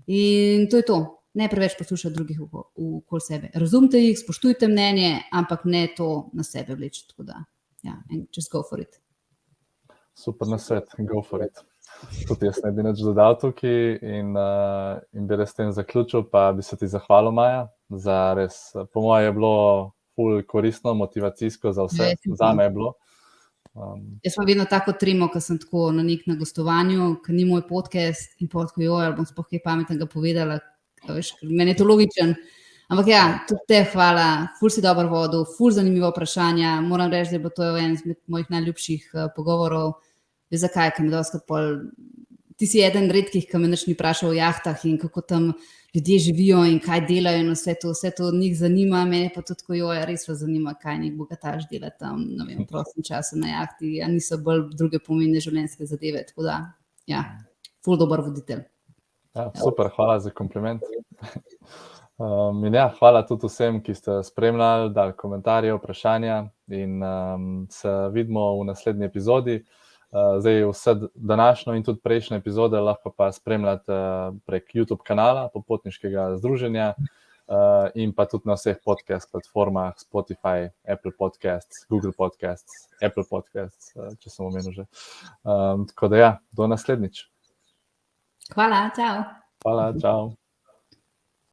In to je to, ne preveč poslušati drugih okoli sebe. Razumite jih, spoštujte mnenje, ampak ne to na sebe vleči, tako da, ja, just go for it. Super nasvet, go for it. Tudi jaz ne bi nič dodal tukaj in bi res tem zaključil, pa bi se ti zahvalil, Maja, za res, po moje je bilo ful koristno, motivacijsko za vse, zame je bilo. Jaz sem vedno tako tremo, ko sem tako na gostovanju, ko ni moj podcast in tako, ali bom sploh kaj pametnega povedala, veš, meni je to logičen. Ampak ja, tudi te hvala, ful si dobro vodil, ful zanimivo vprašanja, moram reči, da je bilo to en izmed mojih najljubših pogovorov. Veš zakaj, ker mi dostakrat pol, ti si eden redkih, ki me nič ni vprašal o jahtah in kako tam ljudje živijo in kaj delajo in vse to njih zanima, mene pa tudi tako, res vas zanima, kaj nek bogataš dela tam, ne vem, v prostem času na jahti, a niso bolj druge pomembne življenjske zadeve, tako da, ja, ful dober voditelj. Ja, super, hvala za kompliment. In ja, hvala tudi vsem, ki ste spremljali, dali komentarje, vprašanja in se vidimo v naslednji epizodi. Zdaj vse današnjo in tudi prejšnje epizode lahko pa spremljate prek YouTube kanala Popotniškega združenja in pa tudi na vseh podcast platformah, Spotify, Apple Podcasts, Google Podcasts, Apple Podcasts, če sem omenil že. Tako da ja, do naslednjič. Hvala, čau. Hvala, čau.